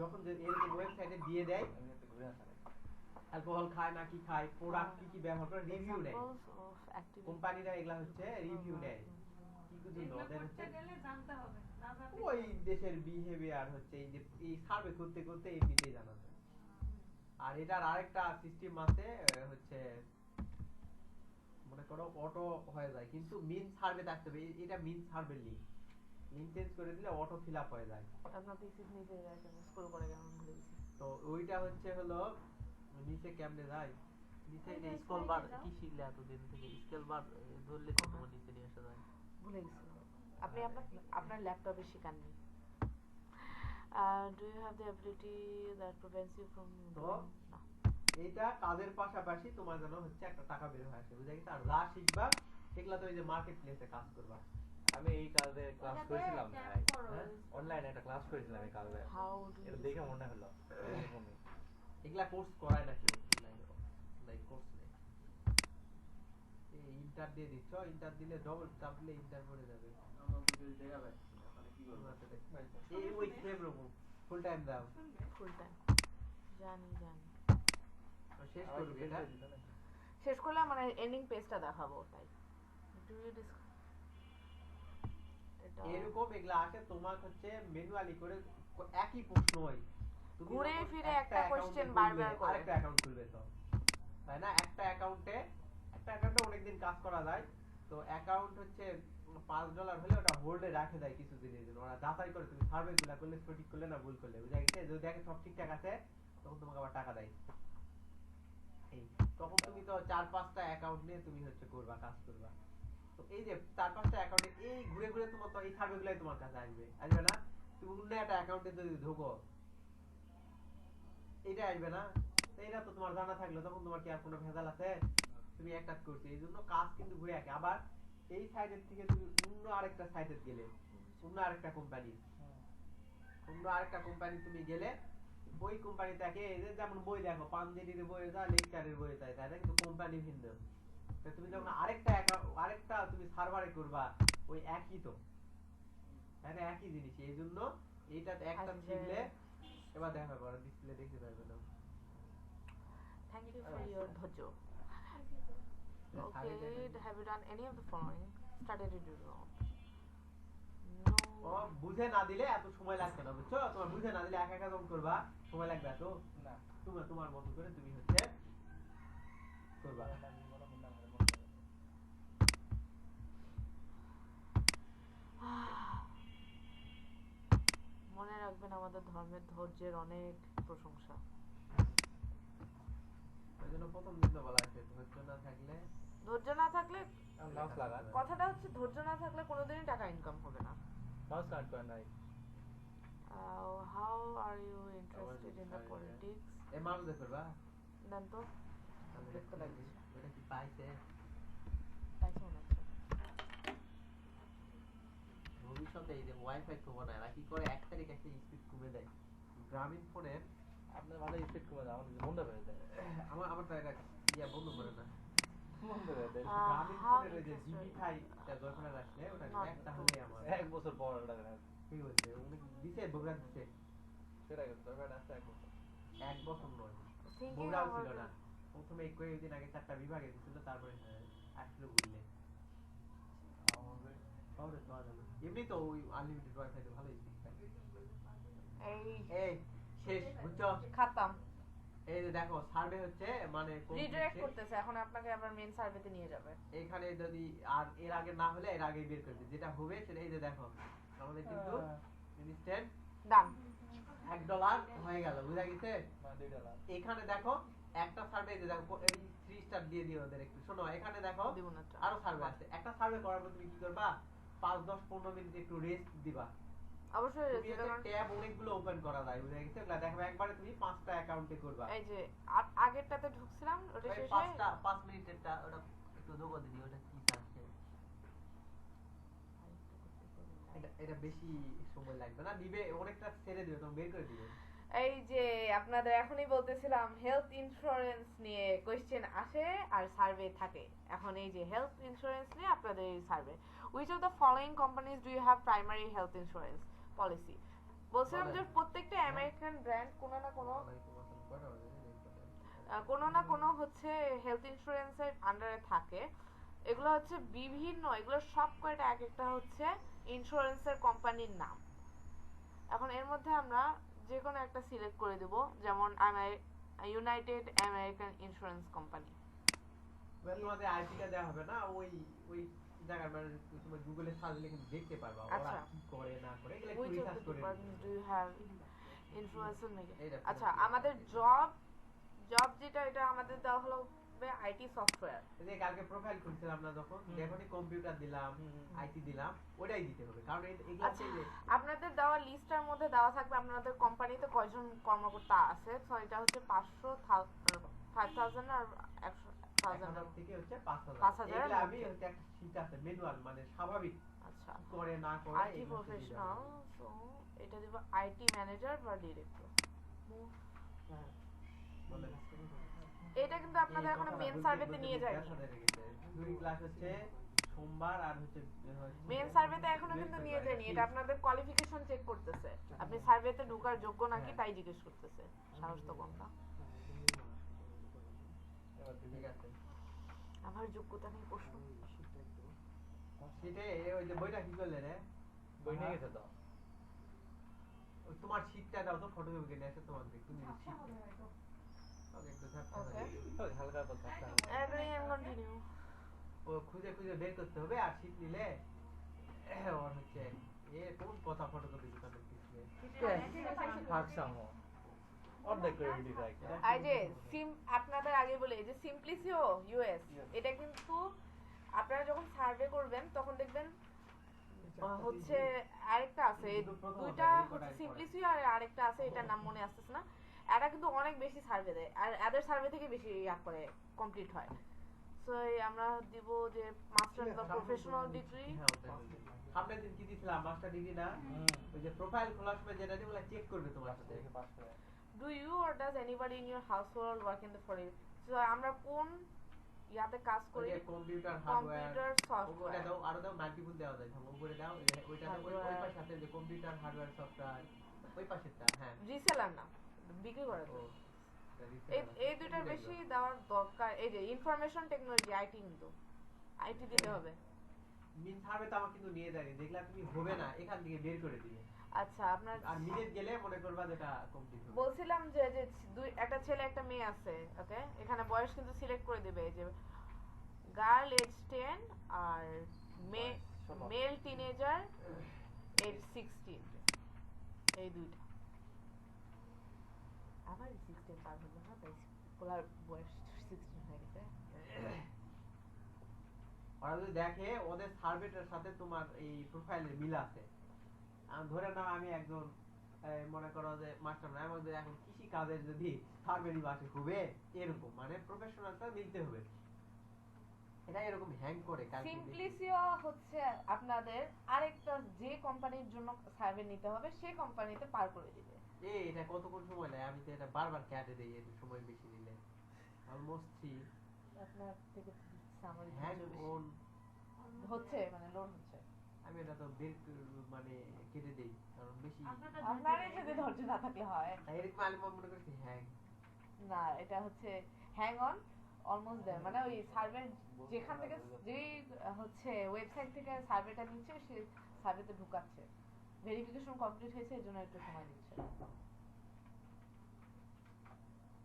যখন যে এরকম ওয়েবসাইটে দিয়ে দেয় আমি একটু ঘুরে আসা অ্যালকোহল খায় না কি খায় প্রোডাক্ট কি কি ব্যবহার করে রিভিউ নেয় Examples of activities. কোম্পানিরা এগুলা হচ্ছে রিভিউ নেয় কি কিছু এগুলো ওদের করতে হচ্ছে গেলে জানতে হবে না জানলে ওই দেশের বিহেভিয়ার হচ্ছে এই যে এই সার্ভে করতে করতে এমনিতেই জানা যায় আর এটার আরেকটা সিস্টেম আছে হচ্ছে মনে করো অটো হয়ে যায় কিন্তু মিন সার্ভে থাকতে হবে এটা মিন সার্ভে লিংক লিংক চেঞ্জ করে দিলে অটো ফিল আপ হয়ে যায় আপনার পিসি নিচে রাখেন স্ক্রল করে কেমন ভুলে গেছি তো ওইটা হচ্ছে হলো নিচে কেমনে যায় নিচে ওই যে যে স্ক্রল side বার এ যাও। কি শিখলে এতদিন থেকে স্কেল বার ধরলে তো তোমার নিচে নিয়ে আসা যায় ভুলে গেছি আপনি আপনার ল্যাপটপে শিখাননি do you have the ability that prevents you from তো doing- না। এইটা কাজের পাশাপাশি তোমার যেন হচ্ছে একটা টাকা বের হয়ে আসে বুঝা গেছে আর যা শিখবা সেগুলা তো ওই যে মার্কেট প্লেসে কাজ করবা আমি এই কাজে ক্লাস এটাতে করেছিলাম tap ভাই করো। হ্যাঁ অনলাইনে একটা ক্লাস করেছিলাম এই কাজে How do এটা you দেখে মনে হলো এরকমই। এগুলা কোর্স করায় নাকি লাইক কোর্স নেই এই ইন্টার দিয়ে দিচ্ছ ইন্টার দিলে ডবল চাপ দিলে ইন্টার পড়ে যাবে আমার বুঝে দেখা পাচ্ছি না মানে কি করব এই ওই সেম রকম ফুল টাইম দাও full time জানি আর শেষ করবে এটা শেষ করলে মানে এন্ডিং পেজটা দেখাবো তাই do you এটা এরকম এগুলা আসে তোমার হচ্ছে ম্যানুয়ালি করে একই প্রশ্ন হয় তুমি ঘুরে যখন ফিরে একটা account এ question খুলবে, বারবার করে। আরেকটা অ্যাকাউন্ট খুলবে তো তাই না একটা অ্যাকাউন্টে অনেকদিন কাজ করা যায় তো অ্যাকাউন্ট হচ্ছে $5 হলে ওটা হোল্ডে রাখে দেয় কিছুদিনের জন্য ওরা যাচাই করে তুমি সার্ভে গুলা করলে সঠিক করলে না ভুল করলে বুঝা গেছে যদি দেখে সব ঠিকঠাক আছে তখন তোমাকে আবার টাকা দেয় এই তখন তুমি তো 4-5টা অ্যাকাউন্ট নিয়ে তুমি হচ্ছে করবা কাজ করবা তো এই যে 4-5টা অ্যাকাউন্টে এই ঘুরে ঘুরে তোমার তো এই সার্ভে গুলাই তোমার কাছে আসবে না তুমি অন্য একটা অ্যাকাউন্টে যদি ঢোকো এটা আসবে না তো এটা তো তোমার জানা থাকলো তখন তোমার কি আর কোনো ভেজাল আছে তুমি এক কাজ করছো এই জন্য কাজ কিন্তু ঘুরে আসে আবার এই সাইডের থেকে তুমি অন্য আরেকটা সাইডে গেলে অন্য আরেকটা কোম্পানি তুমি গেলে ওই কোম্পানি থেকে এই যে যেমন বই দেখো পাঞ্জেরির বই যা লেকচারের বই তাই তাই না কিন্তু কোম্পানি ভিন্ন তো তুমি যখন আরেকটা তুমি সার্ভারে করবা ওই একই তো তাই না একই জিনিস এই জন্য এইটাতে একটা আচ্ছা। শিখলে এবার দেখা করো ডিসপ্লে দেখতে পারবে না thank you for your ধৈর্য okay have you done any of the following started to do wrong O no বুঝে না দিলে এত সময় লাগছে না বুঝছো তোমার বুঝে না দিলে একা একা যখন করবা সময় লাগবে এত না তোমার মতো করে তুমি হচ্ছে করবা মনে রাখবেন আমাদের ধর্মের ধৈর্যের অনেক প্রশংসা ওই জন্য প্রথম দিন তো বলা হয়েছে ধৈর্য না থাকলে ধৈর্য না থাকলে মাউস লাগান কথাটা হচ্ছে ধৈর্য না থাকলে কোনোদিনই টাকা ইনকাম হবে না মাউস কাট করেন নাই how are you interested in the politics A mouse দিয়ে করবা দেন তো তাহলে দেখতে লাগবে। ওটা কি পাইছে পাইছো মনে হচ্ছে ভবিষ্যতে এই যে ওয়াইফাই তো বানায় না কি করে 1 তারিখ একটা স্পিড কমে দেয় গ্রামীণ ফোনের আপনার ভালো স্পিড কমে যায় আমাদের বন্ধ হয়ে যায় আমার তো এটা বন্ধ করে না বন্ধ হয়ে যায় গ্রামীণ how ফোনের ওই যে interested? জিবি থাই তা দরকার রাখলে ওটা Not একটা হলেই আমার এক বছর পর ওটা কি বলছে উনি দিছে বগুড়া দিছে সেটা কিন্তু দরকার আছে এক বছর 1 বছর নয় Thinking বগুড়াও about ছিল না প্রথমে কয়েকদিন আগে 4টা বিভাগে দিছিল তারপরে আসলে ঘুরলে শহরে পাওয়া যাবে এমনি তো ওই আনলিমিটেড ওয়াইফাই তো ভালোই স্পিড পায় এই শেষ বুঝছো খাতাম এই যে দেখো সার্ভে হচ্ছে মানে রিডাইরেক্ট করতেছে এখন আপনাকে আবার মেইন সার্ভেতে নিয়ে যাবে এখানে যদি আর এর আগে না হলে এর আগে বের করে দিই যেটা হবে সেটা এই যে দেখো আমাদের কিন্তু ইনস্ট্যান্ট ডান $1 হয়ে গেল বুঝা গেছে না $2 এখানে দেখো একটা সার্ভে যে দেখো এই 3 স্টার দিয়ে দিও ওদের একটু শোনো এখানে দেখো দিব না তো। আরো সার্ভে আছে একটা সার্ভে করার পর তুমি কি করবা 5-10-15 মিনিট একটু রেস্ট দিবা অবশ্যই তুমি এখানে ট্যাব অনেকগুলো ওপেন করা যায় বুঝা গেছে ওগুলা দেখো একবারে তুমি 5টা অ্যাকাউন্টে করবা এই যে আগেরটাতে ঢুকছিলাম ওটা ওই শেষে 5 মিনিটেরটা ওটা একটু দোগো দিদি ওটা কি থাকছে এটা বেশি সময় লাগবে না দিবে অনেকটা ছেড়ে দিবে তুমি বের করে দিবে এই যে আপনাদের এখনই বলতেছিলাম হেলথ ইন্স্যুরেন্স নিয়ে কোশ্চেন আসে আর সার্ভে থাকে এখন এই যে হেলথ ইন্স্যুরেন্স নিয়ে আপনাদের এই survey which of the following companies do you have primary health insurance policy বলছিলাম যে প্রত্যেকটা আমেরিকান ব্র্যান্ড কোনো না কোনো হচ্ছে হেলথ ইন্স্যুরেন্সের আন্ডারে থাকে এগুলো হচ্ছে বিভিন্ন এগুলো সব কয়টা এক একটা হচ্ছে ইন্স্যুরেন্সের কোম্পানির নাম এখন এর মধ্যে আমরা যে কোনো একটা সিলেক্ট করে দেব যেমন ইউনাইটেড আমেরিকান ইন্স্যুরেন্স কোম্পানি তোমাদের আইপিটা দেওয়া হবে না ওই ওই জায়গার মানে তুমি গুগলে সার্চ দিলে কিন্তু দেখতে পারবা ওরা আচ্ছা। কি করে না করে এগুলো একটু which of রিসার্চ the করে departments do you have influence on এই দেখো, আচ্ছা আমাদের জব যেটা এটা আমাদের দেওয়া হলো আইটি সফটওয়্যার এই যে কালকে প্রোফাইল খুলছিলাম না যখন যখনই কম্পিউটার দিলাম আইটি দিলাম ওটাই দিতে হবে কারণ এগুলো আচ্ছা যে আপনাদের দেওয়া লিস্টের মধ্যে দেওয়া থাকবে আপনাদের কোম্পানিতে কয়জন কর্মকর্তা আছে সো এটা হচ্ছে 5000 আর 1000 থেকে হচ্ছে 5000 5,000 এগুলো আমি হচ্ছে একটা শীট আছে ম্যানুয়াল মানে স্বাভাবিক আচ্ছা কি করে না করে আইটি এগুলো হচ্ছে প্রফেশনাল সো এটা দিব আইটি ম্যানেজার বা ডিরেক্টর বলে এটা কিন্তু আপনাদের এখন মেন সার্ভেতে নিয়ে যায় দুই ক্লাস হচ্ছে সোমবার আর হচ্ছে মেন সার্ভেতে এখনো কিন্তু নিয়ে যায়নি এটা আপনাদের কোয়ালিফিকেশন চেক করতেছে আপনি সার্ভেতে ঢোকার যোগ্য নাকি তাই জিজ্ঞেস করতেছে সাহস তো কম না এবার ঠিক আছে আমার যোগ্যতা নেই প্রশ্ন শীটে ওই যে বইটা কি করলে রে বই নিয়ে গেছে তো ওই তোমার শীটটা দাও তো ফটো কপি নিয়ে এসে তোমার দেখুন শীট ওকে একটু ঝাপটা Okay. হবে হালকা কথা এগ্রি এন্ড কন্টিনিউ ও খুঁজে খুঁজে বের করতে হবে আর শীট নিলে ওর হচ্ছে কোন কথা ফটো কপি দিতে পিছনে থাক সামো অর্ধেক করে দিই রাইট এই যে সিম আপনাদের আগে বলে এই যে সিম্পলিসিও ইউএস এটা কিন্তু আপনারা যখন সার্ভে করবেন তখন দেখবেন হচ্ছে আরেকটা আছে দুইটা হচ্ছে সিম্পলিসিও আর আরেকটা আছে এটার নাম মনে আসতেছে না এটা কিন্তু অনেক বেশি সার্ভে দেয় আর এদের সার্ভে থেকে বেশি ইয়া করে কমপ্লিট হয় সো আমরা দিব যে মাস্টার বা প্রফেশনাল ডিগ্রি সামনের দিন কি দিছিলাম মাস্টার ডিগ্রি না ওই যে প্রোফাইল খোলার সময় যেটা দিয়ে ওগুলা চেক করবে তোমার সাথে পাস করে do you or does anybody in your household work in the foreign so আমরা কোন ইয়াতে কাজ ওই করি যে কম্পিউটার হার্ডওয়্যার কম্পিউটার ওটা সফটওয়্যার দাও আরো দাও মাল্টিপল দেওয়া যায় উপরে দাও ওইটা দাও ওই পাশে আছে যে কম্পিউটার হার্ডওয়্যার সফটওয়্যার ওই পাশেরটা হ্যাঁ রিসেলার না বিক্রি করে ও এই দুটার বেশি দেওয়ার দরকার এই যে ইনফরমেশন টেকনোলজি আইটি কিন্তু আইটি দিতে হবে মিন সার্ভে তো আমাকে কিন্তু নিয়ে যায়নি দেখলা তুমি হবে না এখান থেকে বের করে দিবে আচ্ছা আপনার আর মিনিট গেলে মনে করবা যেটা কমপ্লিট হবে বলছিলাম যে যে দুই একটা ছেলে একটা মেয়ে আছে ওকে এখানে বয়স কিন্তু সিলেক্ট করে দিবে এই যে গার্ল এজ 10 আর মেল টিনেজার এজ 16 এই দুইটা আমার 16 পার হলো না তাই ওলার বয়স 16 হয়ে গেছে ওরা যদি দেখে ওদের সার্ভেটার সাথে তোমার এই প্রোফাইলের মিল আছে ধরে নাও আমি একজন মনে করো যে মাস্টার না আমাদের এখন কৃষি কাজের যদি সার্ভেরি বাসে হবে এরকম মানে প্রফেশনালটা মিলতে হবে এটা এরকম হ্যাং করে সিম্পলিসিও হচ্ছে আপনাদের আরেকটা যে কোম্পানির জন্য সার্ভে নিতে হবে সেই কোম্পানিতে পার করে দিবে এটা কতক্ষণ সময় নেয় আমি তো এটা বারবার ক্যাটে দেই এর সময় বেশি নিলে অলমোস্ট 3 আপনার থেকে সামারি হ্যাং অন হচ্ছে মানে লোড হচ্ছে আমি এটা তো বের মানে কেটে দেই কারণ বেশি আপনার যদি ধৈর্য না থাকলে হয় এরকম আমি মনে করছি হ্যাং না এটা হচ্ছে হ্যাং অন অলমোস্ট देयर মানে ওই সার্ভার যেখান থেকে যেই হচ্ছে ওয়েবসাইট থেকে সার্ভেটা নিচ্ছে সেই সার্ভেতে ঢুকাচ্ছে ভেরিফিকেশন কমপ্লিট হয়েছে এর জন্য একটু সময় দিচ্ছে।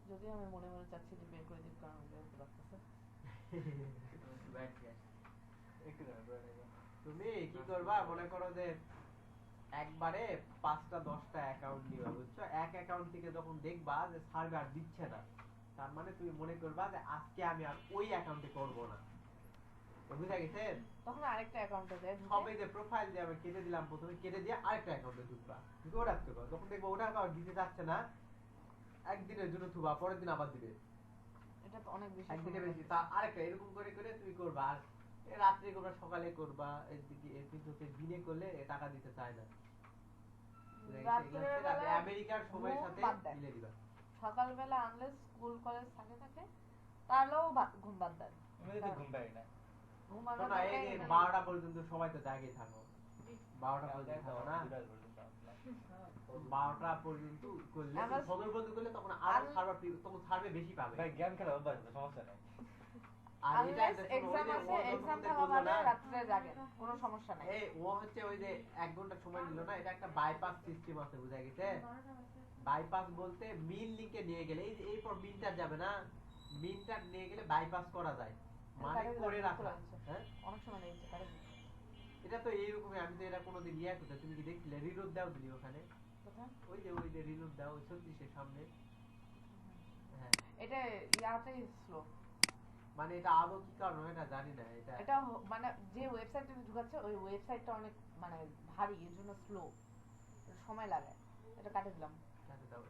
যদিও আমি মনে মনে চাচ্ছি যে বের করে দিই, কারণ বিরক্ত লাগতেছে। একটু দাঁড়া, পুরো টাকা। তুমি কি করবা মনে করো যে একবারে 5টা 10টা অ্যাকাউন্ট নিবা, বুঝছো? এক অ্যাকাউন্ট থেকে যখন দেখবা যে সার্ভার দিচ্ছে না, তার মানে তুমি মনে করবা যে আজকে আমি আর ওই অ্যাকাউন্টে করব না। বুঝা গেছে? তখন আরেকটা অ্যাকাউন্টে দেয় সবে যে প্রোফাইল দিয়ে আমি কেটে দিলাম, প্রথমে কেটে দিয়ে আরেকটা অ্যাকাউন্টে ঢুকবা, ঢুকে ওটা করবা। যখন দেখবো ওটা আবার দিতে যাচ্ছে না, একদিনের জন্য থুবা, পরের দিন আবার দিবে, এটা তো অনেক বেশি একদিনে সময় বেশি, লাগে। তা আরেকটা এরকম করে করে তুমি করবা। আর রাত্রে করবা, সকালে করবা, এদিকে কিন্তু দিনে করলে টাকা দিতে চায় না। রাত্রের বেলা আমেরিকার সময়ের ঘুম সাথে বাদ দেয়। মিলে দিবা। সকালবেলা আনলেস স্কুল কলেজ থাকে তাহলেও ঘুম বাদ দেয়। আমি তো ঘুম পাই না। ঘুম শোনো, বাদ এই যে 12টা পর্যন্ত সবাই তো জাগিয়ে থাকো, 12টা পর্যন্ত থাকো না, 12টা পর্যন্ত করলে আমরা- সদর পর্যন্ত করলে তখন আরো আন- সার্ভার তখন সার্ভে বেশি পাবে। ভাই গেম খেলা অভ্যাস আছে, সমস্যা নাই। আর এটা আনলেস এক্সাম আছে, এক্সাম থাকা মানে রাত্রে জাগে কোনো সমস্যা নাই। এই ও হচ্ছে ওই যে 1 ঘন্টা সময় নিল না, এটা একটা বাইপাস সিস্টেম আছে, বুঝা গেছে? বাইপাস বলতে মিন লিংকে নিয়ে গেলে এরপর মিনটার যাবে না, মিনটার নিয়ে গেলে বাইপাস করা যায়, মানে করে রাখা। হ্যাঁ, অনেক সময় লেগেছে কারণ এটা তো এইরকমই। আমি তো এটা কোনোদিন ইয়া করতে, তুমি কি দেখছিলে? রিলোড দাও দিলি ওখানে, কোথায় ওই যে রিলোড দাও, ওই 36 সামনে। হ্যাঁ, এটা ইয়াতেই স্লো। মানে এটা আদৌ কি কারণ এটা জানি না। এটা এটা মানে যে ওয়েবসাইটে ঢুকাচ্ছে ওই ওয়েবসাইটটা অনেক মানে ভারী, এর জন্য স্লো, সময় লাগে। এটা কাটে দিলাম। কাটে দাও।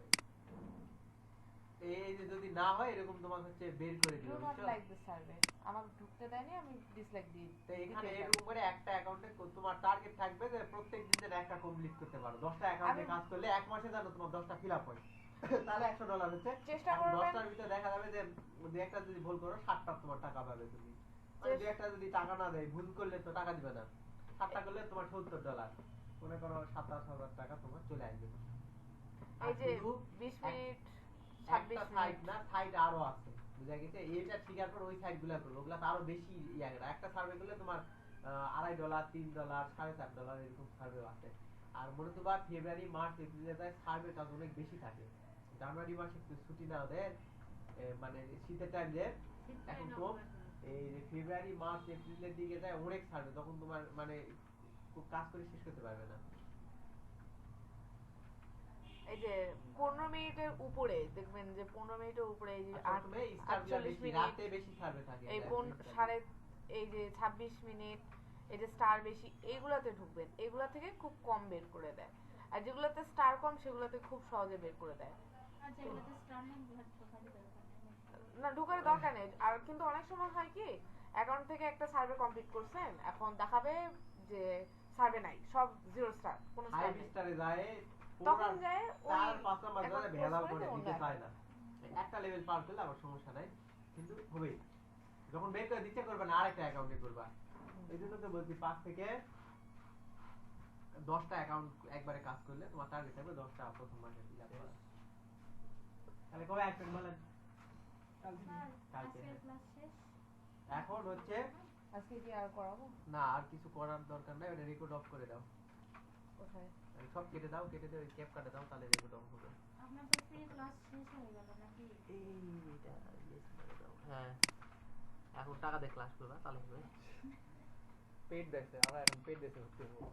এই যে যদি না হয় এরকম তোমার হচ্ছে বের করে ডু দিবে, নট বুঝছো? লাইক দিস সার্ভে আমাকে ঢুকতে দেয়নি, আমি ডিসলাইক দিই। তো এখানে এরকম করে একটা অ্যাকাউন্টে তোমার টার্গেট থাকবে যে প্রত্যেক দিন যেন একটা কমপ্লিট করতে পারো। 10টা অ্যাকাউন্টে কাজ করলে এক মাসে যেন তোমার 10টা ফিল আপ হয়, তাহলে $100 হচ্ছে। চেষ্টা এখন করবেন 10টার ভিতরে দেখা যাবে যে দুই একটা যদি ভুল করো 7টা তোমার টাকা পাবে তুমি। মানে দুই একটা যদি টাকা না দেয়, ভুল করলে তো টাকা দিবে না। 7টা করলে তোমার $70, মনে করো 27,000 টাকা তোমার চলে আসবে। এই যে শুধু 20 মিনিট একটা 26 সাইট মিনিট না, সাইট আরো আছে, বুঝা গেছে? এটা ঠিক আছে, ওই সাইট গুলা করবো, ওগুলা তো আরো বেশি ইয়া করে। একটা সার্ভে করলে তোমার $2.5 $3 $7.5 এরকম সার্ভে আছে। আর মনে তো বা ফেব্রুয়ারি মার্চ এপ্রিলে যায় সার্ভে কাজ অনেক বেশি থাকে। জানুয়ারি মাসে একটু ছুটি না ওদের, মানে শীতের টাইম যে এখন তো এই যে ফেব্রুয়ারি মার্চ এপ্রিলের দিকে যায় অনেক সার্ভে, তখন তোমার মানে খুব কাজ করে শেষ করতে পারবে না। এই যে 15 মিনিটের উপরে দেখবেন যে 15 মিনিটের উপরে এই যে আসলে স্টার গুলা 48 বেশি, মিনিট রাতে বেশি সার্ভে থাকে। এই এই যে 26 মিনিট এই যে স্টার বেশি, এইগুলাতে ঢুকবেন। এইগুলা থেকে খুব কম বের করে দেয়, আর যেগুলোতে স্টার কম সেগুলোতে খুব সহজে বের করে দেয়। আর যেগুলোতে স্টার নেই ওগুলো ঢোকারই দরকার নেই। না ঢোকার দরকার নেই। আর কিন্তু অনেক সময় হয় কি, অ্যাকাউন্ট থেকে একটা সার্ভে কমপ্লিট করছেন, এখন দেখাবে যে সার্ভে নাই, সব 0 স্টার, কোনো স্টার 5 নেই। স্টারে যায়, তখন যায় ওই 4-5 নাম্বার account ধরে close ভেজাল করে করে দিয়ে দিতে অন্য চায় না। একটা লেভেল পার করলে আবার সমস্যা নাই, কিন্তু হবেই। যখন বের করে দিতে করবে না, আরেকটা অ্যাকাউন্টে করবা। এই জন্য তো বলছি 5 থেকে 10টা অ্যাকাউন্ট একবারে কাজ করলে তোমার টার্গেট থাকবে 10টা প্রথম মাসে ফিল আপ করা। তাহলে কবে আসবেন বলেন? স্যার, কালকে। আজকের ক্লাস শেষ। এখন হচ্ছে আজকে কি আর করাবো? না, আর কিছু করার দরকার নাই, ওটা রেকর্ড অফ করে দাও। কোথায়? সব কেটে দাও, কেটে দিয়ে ক্যাপ কাটে দাও, তাহলে রেকর্ড অফ হবে। আপনার তো ফ্রি ক্লাস শেষ হয়ে গেল নাকি? এইটা ইয়েস করে দাও। হ্যাঁ, এখন টাকা দিয়ে ক্লাস করবা, তাহলে হবে। পেড দেখছে, আমরা এখন পেড দেখে ভর্তি হবো।